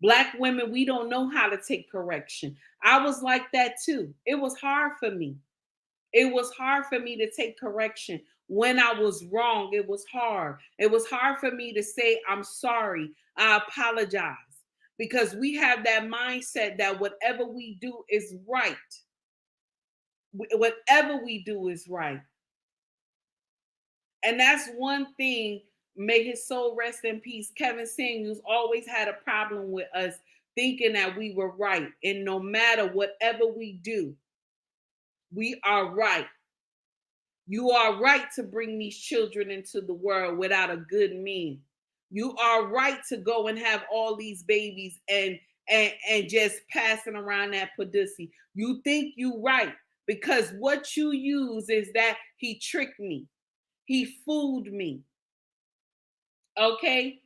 Black women, we don't know how to take correction. I was like that too. It was hard for me. It was hard for me to take correction. When I was wrong, it was hard. It was hard for me to say, I'm sorry, I apologize. Because we have that mindset that whatever we do is right. Whatever we do is right. And that's one thing, may his soul rest in peace. Kevin Samuels always had a problem with us thinking that we were right. And no matter whatever we do, we are right. You are right to bring these children into the world without a good man. You are right to go and have all these babies and just passing around that pussy. You think you right because what you use is that he tricked me. He fooled me. Okay?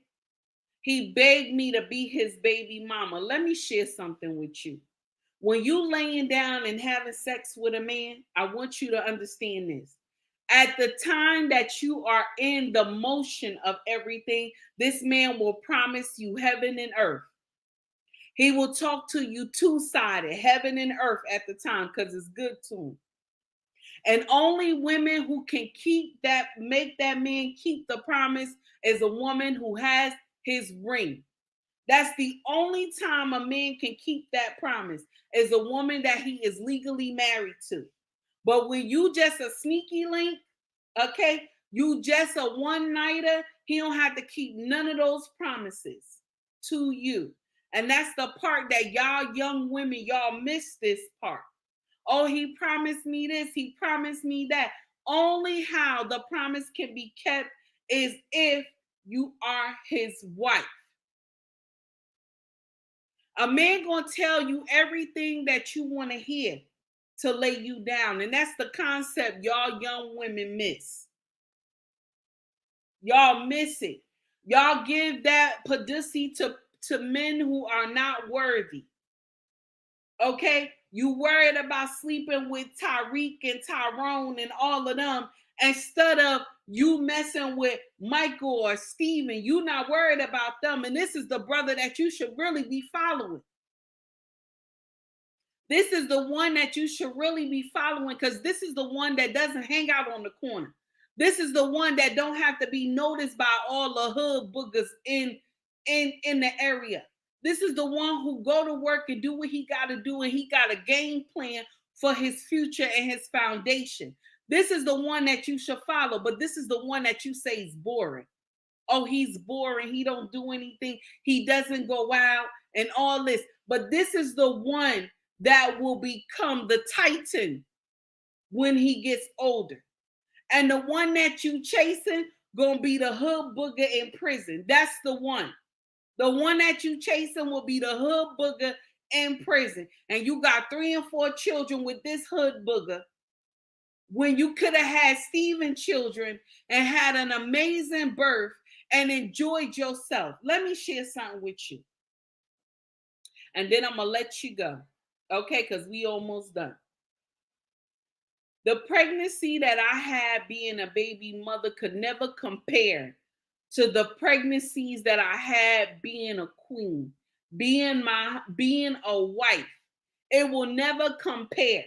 He begged me to be his baby mama. Let me share something with you. When you laying down and having sex with a man, I want you to understand this. At the time that you are in the motion of everything, this man will promise you heaven and earth. He will talk to you two-sided, heaven and earth at the time, because it's good to him. And only women who can make that man keep the promise is a woman who has his ring. That's the only time a man can keep that promise is a woman that he is legally married to. But when you just a sneaky link, okay, you just a one-nighter, he don't have to keep none of those promises to you. And that's the part that y'all young women, y'all miss this part. Oh, he promised me this, he promised me that. Only how the promise can be kept is if you are his wife. A man gonna tell you everything that you want to hear to lay you down. And that's the concept y'all young women miss. Y'all miss it. Y'all give that pussy to men who are not worthy. Okay? You worried about sleeping with Tyreek and Tyrone and all of them instead of you messing with Michael or Steven. You not worried about them. And this is the brother that you should really be following. This is the one that you should really be following because this is the one that doesn't hang out on the corner. This is the one that don't have to be noticed by all the hood boogers in the area. This is the one who go to work and do what he got to do, and he got a game plan for his future and his foundation. This is the one that you should follow, but this is the one that you say is boring. Oh, he's boring. He don't do anything. He doesn't go out and all this. But this is the one that will become the titan when he gets older. And the one that you chasing gonna be the hood booger in prison. That's the one. The one that you chasing will be the hood booger in prison. And you got 3 and 4 children with this hood booger when you could have had Steven children and had an amazing birth and enjoyed yourself. Let me share something with you. And then I'm gonna let you go. Okay, because we almost done. The pregnancy that I had being a baby mother could never compare to the pregnancies that I had being a queen, being a wife. It will never compare.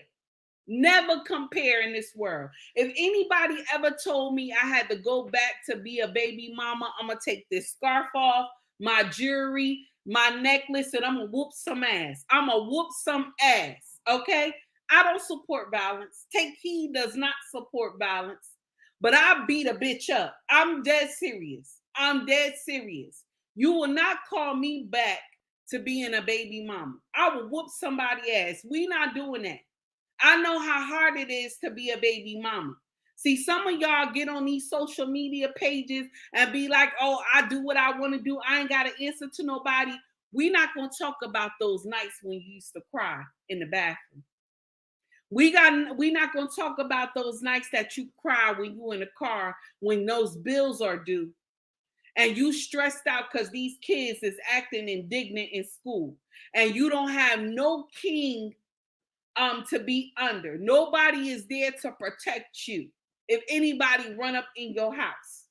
Never compare in this world. If anybody ever told me I had to go back to be a baby mama, I'm gonna take this scarf off, my jewelry, my necklace, and I'm gonna whoop some ass. I'm gonna whoop some ass. Okay? I don't support violence. Take Heed does not support violence. But I beat a bitch up. I'm dead serious. I'm dead serious. You will not call me back to being a baby mama. I will whoop somebody's ass. We not doing that. I know how hard it is to be a baby mama. See, some of y'all get on these social media pages and be like, oh, I do what I want to do. I ain't got to answer to nobody. We're not going to talk about those nights when you used to cry in the bathroom. We're not going to talk about those nights that you cry when you in the car, when those bills are due. And you stressed out because these kids is acting indignant in school. And you don't have no king to be under. Nobody is there to protect you if anybody run up in your house.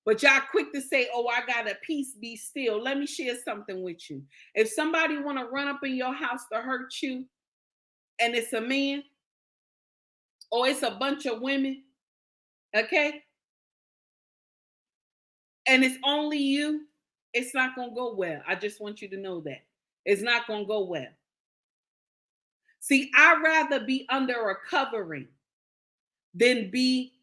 But y'all quick to say, oh, I got a peace, be still. Let me share something with you. If somebody want to run up in your house to hurt you, and it's a man, or it's a bunch of women, okay? And it's only you, it's not going to go well. I just want you to know that. It's not going to go well. See, I'd rather be under a covering than be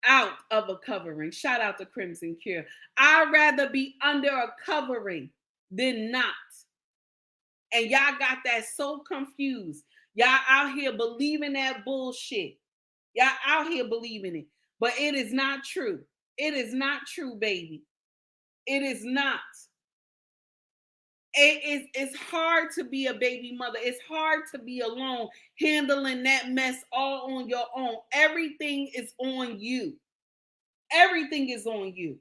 out of a covering. Shout out to Crimson Cure. I'd rather be under a covering than not. And y'all got that so confused. Y'all out here believing that bullshit. Y'all out here believing it. But it is not true. It is not true, baby. It is not. It's hard to be a baby mother. It's hard to be alone, handling that mess all on your own. Everything is on you. Everything is on you.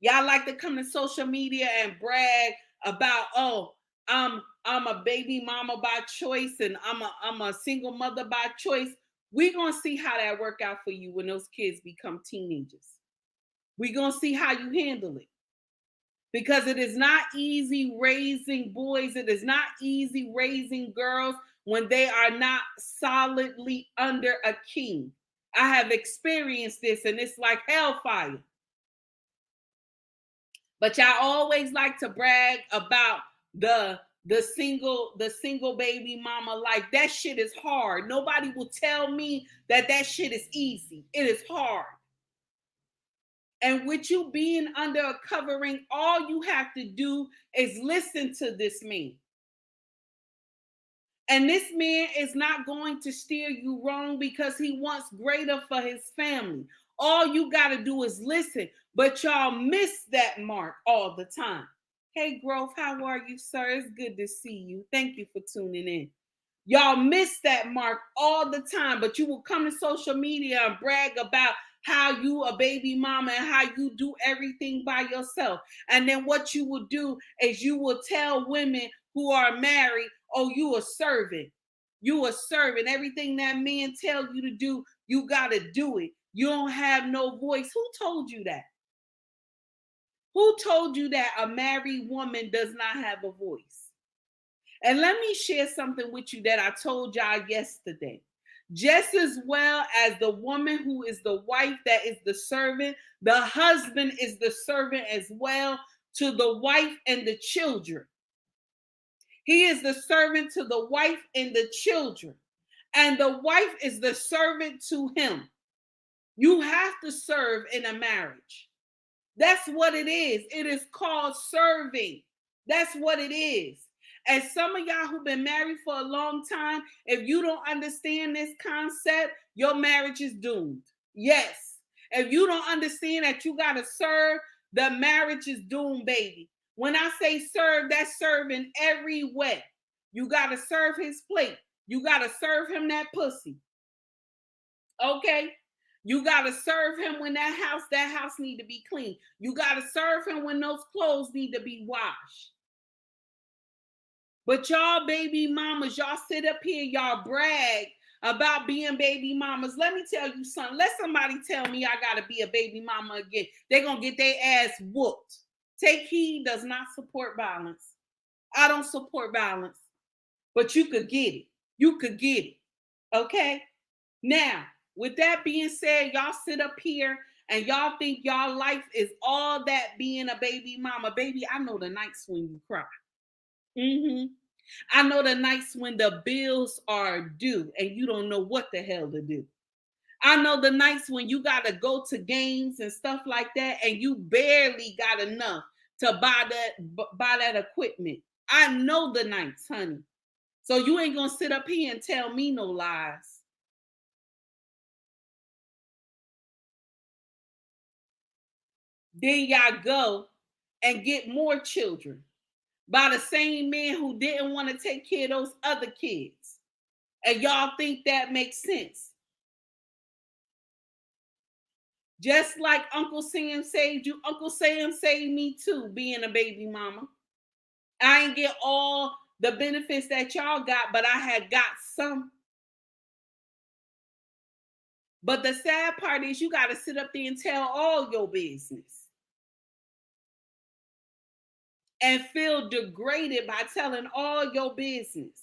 Y'all like to come to social media and brag about, oh, I'm a baby mama by choice and I'm a single mother by choice. We're going to see how that work out for you when those kids become teenagers. We're going to see how you handle it. Because it is not easy raising boys. It is not easy raising girls when they are not solidly under a king. I have experienced this and it's like hellfire. But y'all always like to brag about the single baby mama life. That shit is hard. Nobody will tell me that shit is easy. It is hard. And with you being under a covering, all you have to do is listen to this man. And this man is not going to steer you wrong because he wants greater for his family. All you got to do is listen. But y'all miss that mark all the time. Hey, Growth, how are you, sir? It's good to see you. Thank you for tuning in. Y'all miss that mark all the time, but you will come to social media and brag about how you a baby mama and how you do everything by yourself. And then what you will do is you will tell women who are married, oh, you a servant. You a servant. Everything that man tell you to do, you got to do it. You don't have no voice. Who told you that? Who told you that a married woman does not have a voice? And let me share something with you that I told y'all yesterday. Just as well as the woman who is the wife that is the servant, the husband is the servant as well to the wife and the children. He is the servant to the wife and the children. And the wife is the servant to him. You have to serve in a marriage. That's what it is. It is called serving. That's what it is. And some of y'all who've been married for a long time, if you don't understand this concept, your marriage is doomed. Yes. If you don't understand that you got to serve, the marriage is doomed, baby. When I say serve, that's serve in every way. You got to serve his plate. You got to serve him that pussy. Okay? You got to serve him when that house need to be clean. You got to serve him when those clothes need to be washed. But y'all baby mamas, y'all sit up here, y'all brag about being baby mamas. Let me tell you something. Let somebody tell me I got to be a baby mama again. They're going to get their ass whooped. Take Heed does not support violence. I don't support violence. But you could get it. You could get it. Okay? Now, with that being said, y'all sit up here and y'all think y'all life is all that being a baby mama. Baby, I know the nights when you cry. I know the nights when the bills are due and you don't know what the hell to do. I know the nights when you got to go to games and stuff like that and you barely got enough to buy that equipment. I know the nights, honey. So you ain't going to sit up here and tell me no lies. then y'all go and get more children by the same man who didn't want to take care of those other kids. And y'all think that makes sense. Just like Uncle Sam saved you, Uncle Sam saved me too, being a baby mama. I ain't get all the benefits that y'all got, but I had got some. But the sad part is you got to sit up there and tell all your business and feel degraded by telling all your business.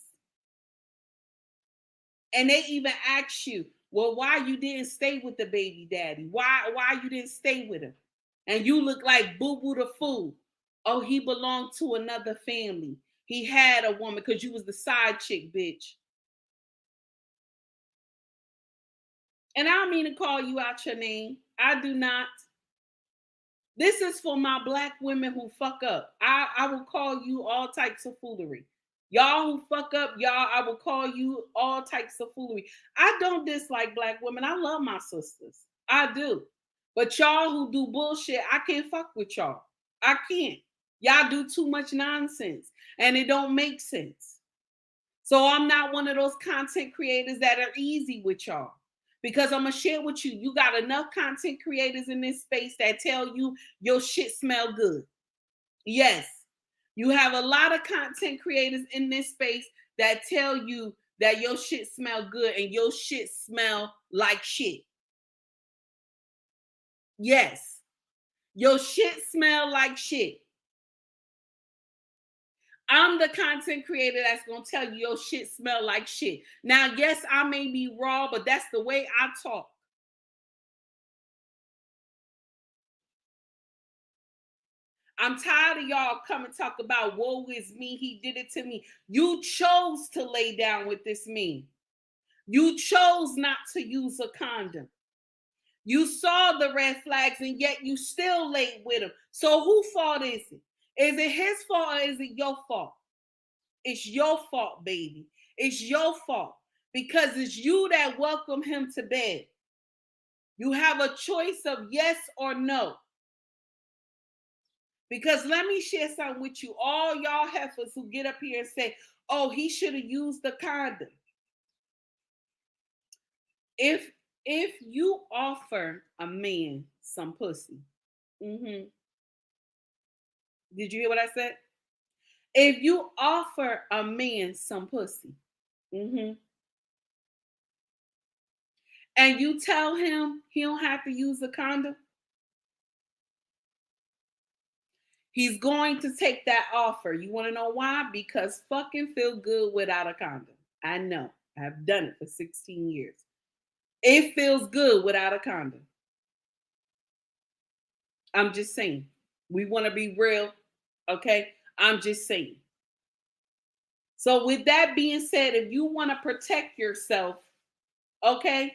And they even ask you, well, why you didn't stay with the baby daddy? Why you didn't stay with him? And you look like Boo Boo the Fool. Oh, he belonged to another family. He had a woman because you was the side chick, bitch. And I don't mean to call you out your name. I do not. This is for my black women who fuck up. I will call you all types of foolery. Y'all who fuck up, y'all, I will call you all types of foolery. I don't dislike black women. I love my sisters. I do. But y'all who do bullshit, I can't fuck with y'all. I can't. Y'all do too much nonsense and it don't make sense. So I'm not one of those content creators that are easy with y'all. Because I'm going to share with you, you got enough content creators in this space that tell you your shit smell good. Yes, you have a lot of content creators in this space that tell you that your shit smell good and your shit smell like shit. Yes, your shit smell like shit. I'm the content creator that's going to tell you your shit smell like shit. Now, yes, I may be raw, but that's the way I talk. I'm tired of y'all come and talk about woe is me, he did it to me. You chose to lay down with this man. You chose not to use a condom. You saw the red flags and yet you still laid with him. So whose fault is it? Is it his fault or is it your fault? It's your fault, baby. It's your fault because it's you that welcomed him to bed. You have a choice of yes or no. Because let me share something with you. All y'all heifers who get up here and say, oh, he should have used the condom. If you offer a man some pussy, did you hear what I said? If you offer a man some pussy, and you tell him he don't have to use a condom, he's going to take that offer. You want to know why? Because fucking feel good without a condom. I know. I've done it for 16 years. It feels good without a condom. I'm just saying. We want to be real, okay? I'm just saying. So with that being said, if you want to protect yourself, okay?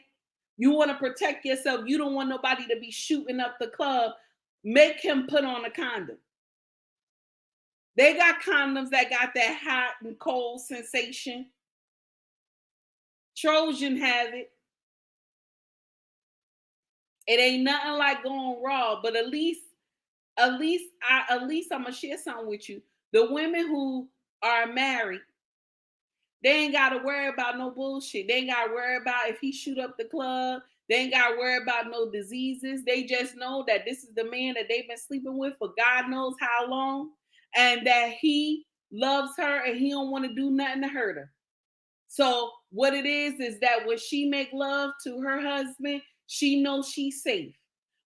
You want to protect yourself. You don't want nobody to be shooting up the club. Make him put on a condom. They got condoms that got that hot and cold sensation. Trojan have it. It ain't nothing like going raw, but at least I'm gonna share something with you. The women who are married, they ain't gotta worry about no bullshit. They ain't gotta worry about if he shoot up the club. They ain't gotta worry about no diseases. They just know that this is the man that they've been sleeping with for God knows how long, and that he loves her and he don't want to do nothing to hurt her. So what it is that when she make love to her husband, she knows she's safe.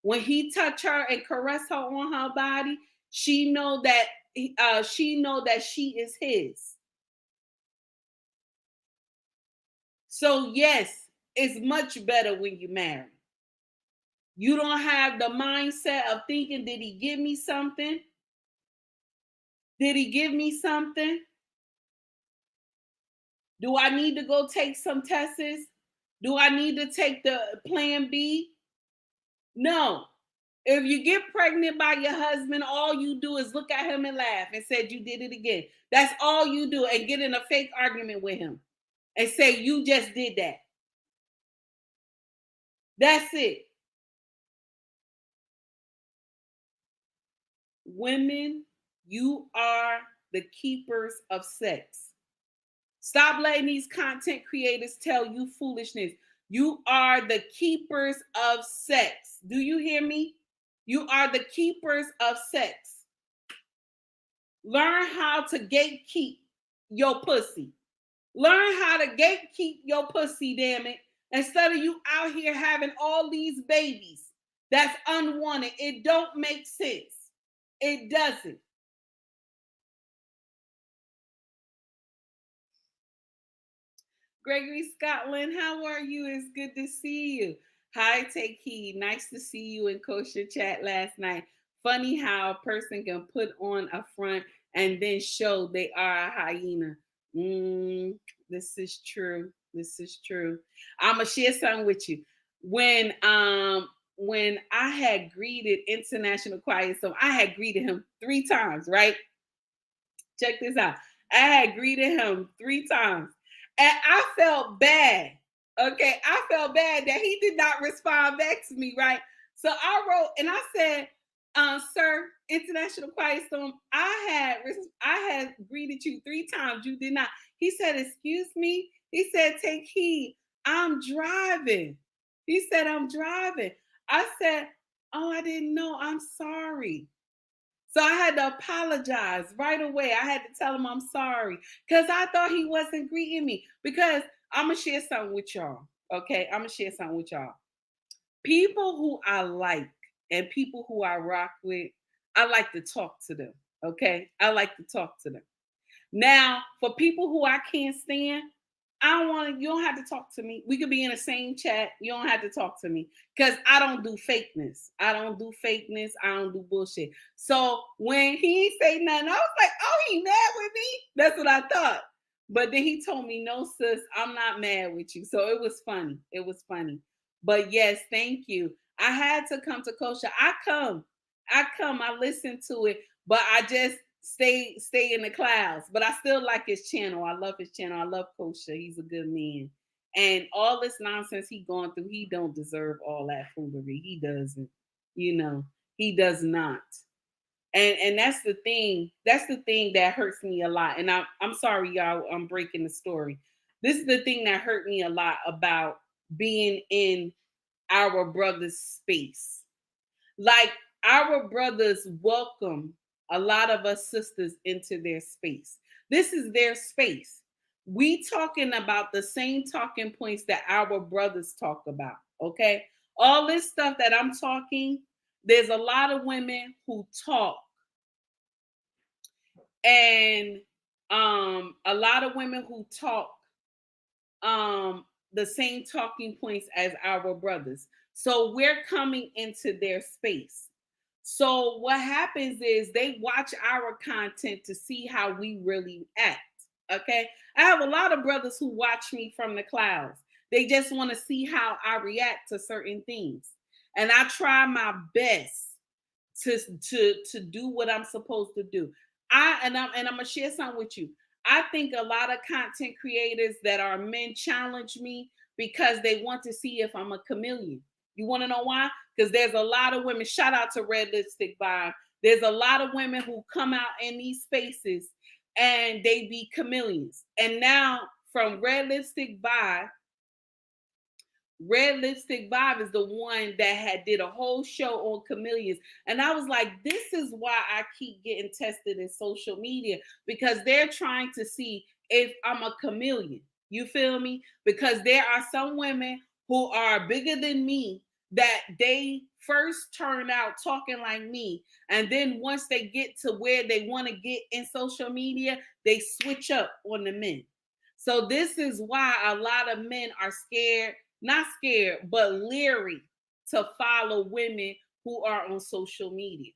When he touch her and caress her on her body, she know that she is his. So yes, it's much better when you marry. You don't have the mindset of thinking, did he give me something? Did he give me something? Do I need to go take some tests? Do I need to take the plan B? No. If you get pregnant by your husband, all you do is look at him and laugh and said you did it again. That's all you do, and get in a fake argument with him and say you just did that. That's it. Women, you are the keepers of sex. Stop letting these content creators tell you foolishness. You are the keepers of sex. Do you hear me? You are the keepers of sex. Learn how to gatekeep your pussy. Learn how to gatekeep your pussy, damn it. Instead of you out here having all these babies that's unwanted. It don't make sense. It doesn't. Gregory Scotland, how are you? It's good to see you. Hi, Take Heed. Nice to see you in Kosher Chat last night. Funny how a person can put on a front and then show they are a hyena. This is true. This is true. I'm gonna share something with you. When I had greeted International Quiet, so I had greeted him 3 times, right? Check this out. I had greeted him 3 times. And I felt bad. Okay. I felt bad that he did not respond back to me, right? So I wrote and I said, sir, International Quiet Storm, I had greeted you 3 times. You did not. He said, excuse me. He said, take heed. I'm driving. He said, I'm driving. I said, oh, I didn't know. I'm sorry. So I had to apologize right away. I had to tell him I'm sorry because I thought he wasn't greeting me. Because I'm going to share something with y'all. Okay. I'm going to share something with y'all. People who I like and people who I rock with, I like to talk to them. Okay. I like to talk to them. Now, for people who I can't stand, you don't have to talk to me. We could be in the same chat. You don't have to talk to me because I don't do fakeness. I don't do bullshit. So when he say nothing, I was like, oh, he mad with me? That's what I thought. But then he told me, no, sis, I'm not mad with you. So it was funny. It was funny. But yes, thank you. I had to come to Kosher. I come, I listen to it, but I just stay in the clouds. But I still like his channel. I love his channel. I love Kosher. He's a good man. And all this nonsense he going through, he don't deserve all that foolery. He doesn't. He does not. And that's the thing. That's the thing that hurts me a lot. And I'm sorry, y'all. I'm breaking the story. This is the thing that hurt me a lot about being in our brother's space. Like, our brothers welcome a lot of us sisters into their space. This is their space. We talking about the same talking points that our brothers talk about, okay? All this stuff that I'm talking, there's a lot of women who talk. And a lot of women who talk the same talking points as our brothers. So we're coming into their space. So what happens is they watch our content to see how we really act. Okay. I have a lot of brothers who watch me from the clouds. They just want to see how I react to certain things. And I try my best to do what I'm supposed to do. I'm gonna share something with you. I think a lot of content creators that are men challenge me because they want to see if I'm a chameleon. You want to know why? Because there's a lot of women, shout out to Red Lipstick Vibe. There's a lot of women who come out in these spaces and they be chameleons. And now from Red Lipstick Vibe is the one that did a whole show on chameleons. And I was like, this is why I keep getting tested in social media, because they're trying to see if I'm a chameleon. You feel me? Because there are some women who are bigger than me that they first turn out talking like me. And then once they get to where they want to get in social media, they switch up on the men. So this is why a lot of men are scared, not scared, but leery to follow women who are on social media.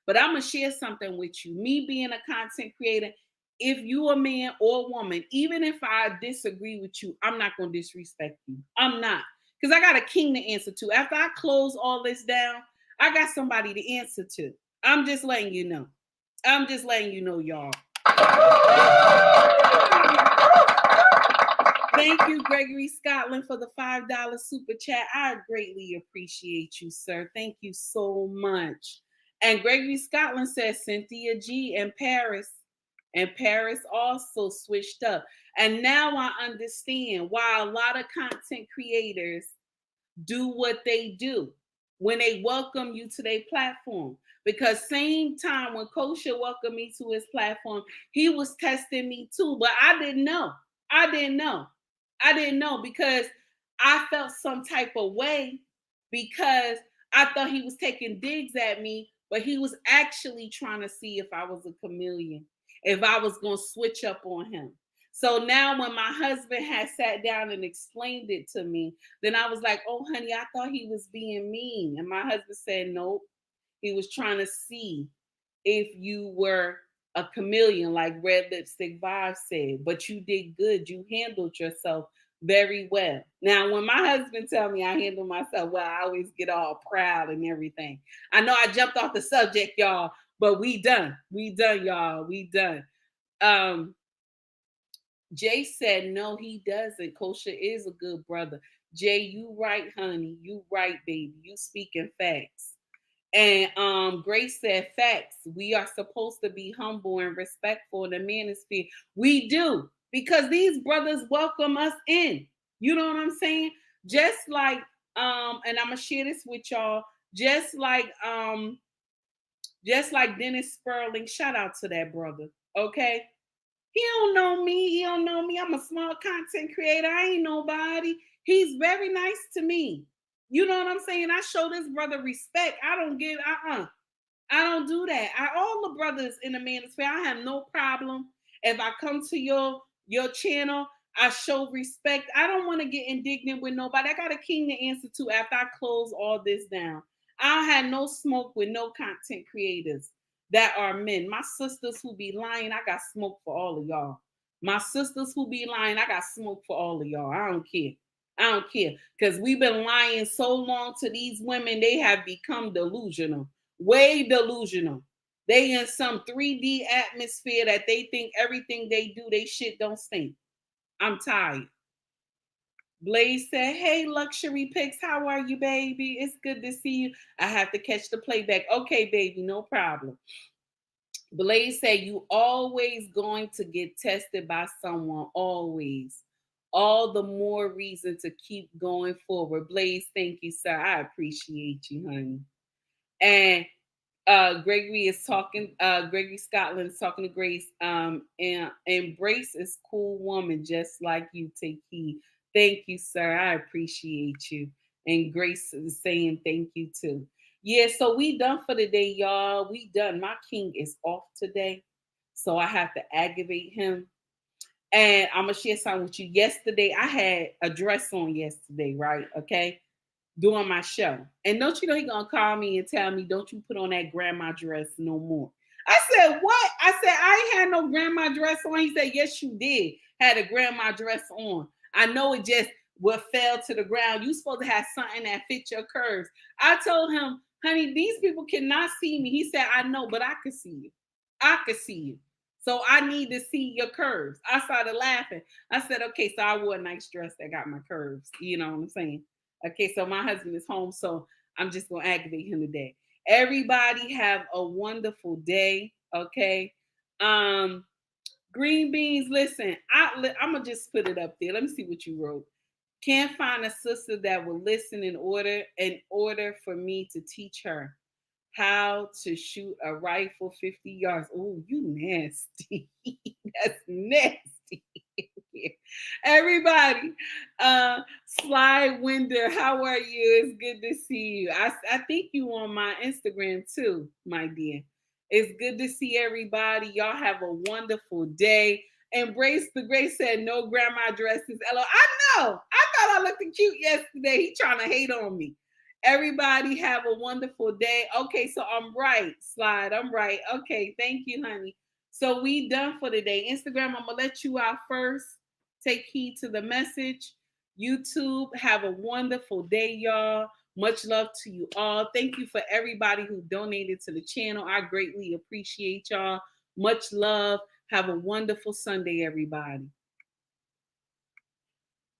But I'm going to share something with you. Me being a content creator, if you a man or a woman, even if I disagree with you, I'm not going to disrespect you. I'm not. Because I got a king to answer to. After I close all this down, I got somebody to answer to. I'm just letting you know. I'm just letting you know, y'all. Thank you, Gregory Scotland, for the $5 super chat. I greatly appreciate you, sir. Thank you so much. And Gregory Scotland says Cynthia G in Paris. And Paris also switched up. And now I understand why a lot of content creators do what they do when they welcome you to their platform. Because same time when Kosha welcomed me to his platform, he was testing me too. But I didn't know. I didn't know because I felt some type of way because I thought he was taking digs at me, but he was actually trying to see if I was a chameleon, if I was going to switch up on him. So now when my husband had sat down and explained it to me, then I was like, oh, honey, I thought he was being mean. And my husband said, nope. He was trying to see if you were a chameleon, like Red Lipstick Vibe said. But you did good. You handled yourself very well. Now, when my husband tell me I handle myself well, I always get all proud and everything. I know I jumped off the subject, y'all, but we done. We done, y'all. We done. Jay said, no, he doesn't. Kosha is a good brother. Jay, you right, honey. You right, baby. You speaking facts. And Grace said, facts. We are supposed to be humble and respectful in the manosphere. We do, because these brothers welcome us in. You know what I'm saying? Just like, and I'm gonna share this with y'all, just like Dennis Sperling. Shout out to that brother. Okay. He don't know me. He don't know me. I'm a small content creator. I ain't nobody. He's very nice to me. You know what I'm saying? I show this brother respect. I don't give, I don't do that. All the brothers in the manosphere, I have no problem. If I come to your channel, I show respect. I don't want to get indignant with nobody. I got a king to answer to after I close all this down. I don't have no smoke with no content creators that are men. My sisters who be lying, I got smoke for all of y'all. My sisters who be lying, I got smoke for all of y'all. I don't care. I don't care. Because we've been lying so long to these women, they have become delusional. Way delusional. They in some 3D atmosphere that they think everything they do, they shit don't stink. I'm tired. Blaze said, hey, Luxury Pics, how are you, baby? It's good to see you. I have to catch the playback. Okay, baby, no problem. Blaze said, you always going to get tested by someone, always. All the more reason to keep going forward. Blaze, thank you, sir. I appreciate you, honey. And Gregory Scotland is talking to Grace. And Embrace is cool woman, just like you. Take heed. Thank you, sir. I appreciate you. And Grace is saying thank you too. Yeah, so we done for the day, y'all. We done. My king is off today, so I have to aggravate him. And I'm gonna share something with you. Yesterday, I had a dress on yesterday, right? Okay, doing my show. And don't you know he gonna call me and tell me, don't you put on that grandma dress no more. I said, what? I said, I ain't had no grandma dress on. He said, yes, you did. Had a grandma dress on. I know it just fell to the ground. You supposed to have something that fit your curves. I told him, honey, these people cannot see me. He said, I know, but I can see you. I can see you. So I need to see your curves. I started laughing. I said, okay, so I wore a nice dress that got my curves. You know what I'm saying? Okay, so my husband is home, so I'm just going to aggravate him today. Everybody have a wonderful day, okay? Green Beans, listen, I'm going to just put it up there. Let me see what you wrote. Can't find a sister that will listen in order for me to teach her how to shoot a rifle 50 yards. Oh, you nasty. That's nasty. Everybody, Sly Winder, how are you? It's good to see you. I think you on my Instagram too, my dear. It's good to see everybody. Y'all have a wonderful day. Embrace the Grace said no grandma dresses. I know. I thought I looked cute yesterday. He trying to hate on me. Everybody have a wonderful day. Okay, so I'm right, Slide. I'm right. Okay, thank you, honey. So we done for today. Instagram, I'm gonna let you out first. Take heed to the message. YouTube, have a wonderful day, y'all. Much love to you all. Thank you for everybody who donated to the channel. I greatly appreciate y'all. Much love. Have a wonderful Sunday, everybody.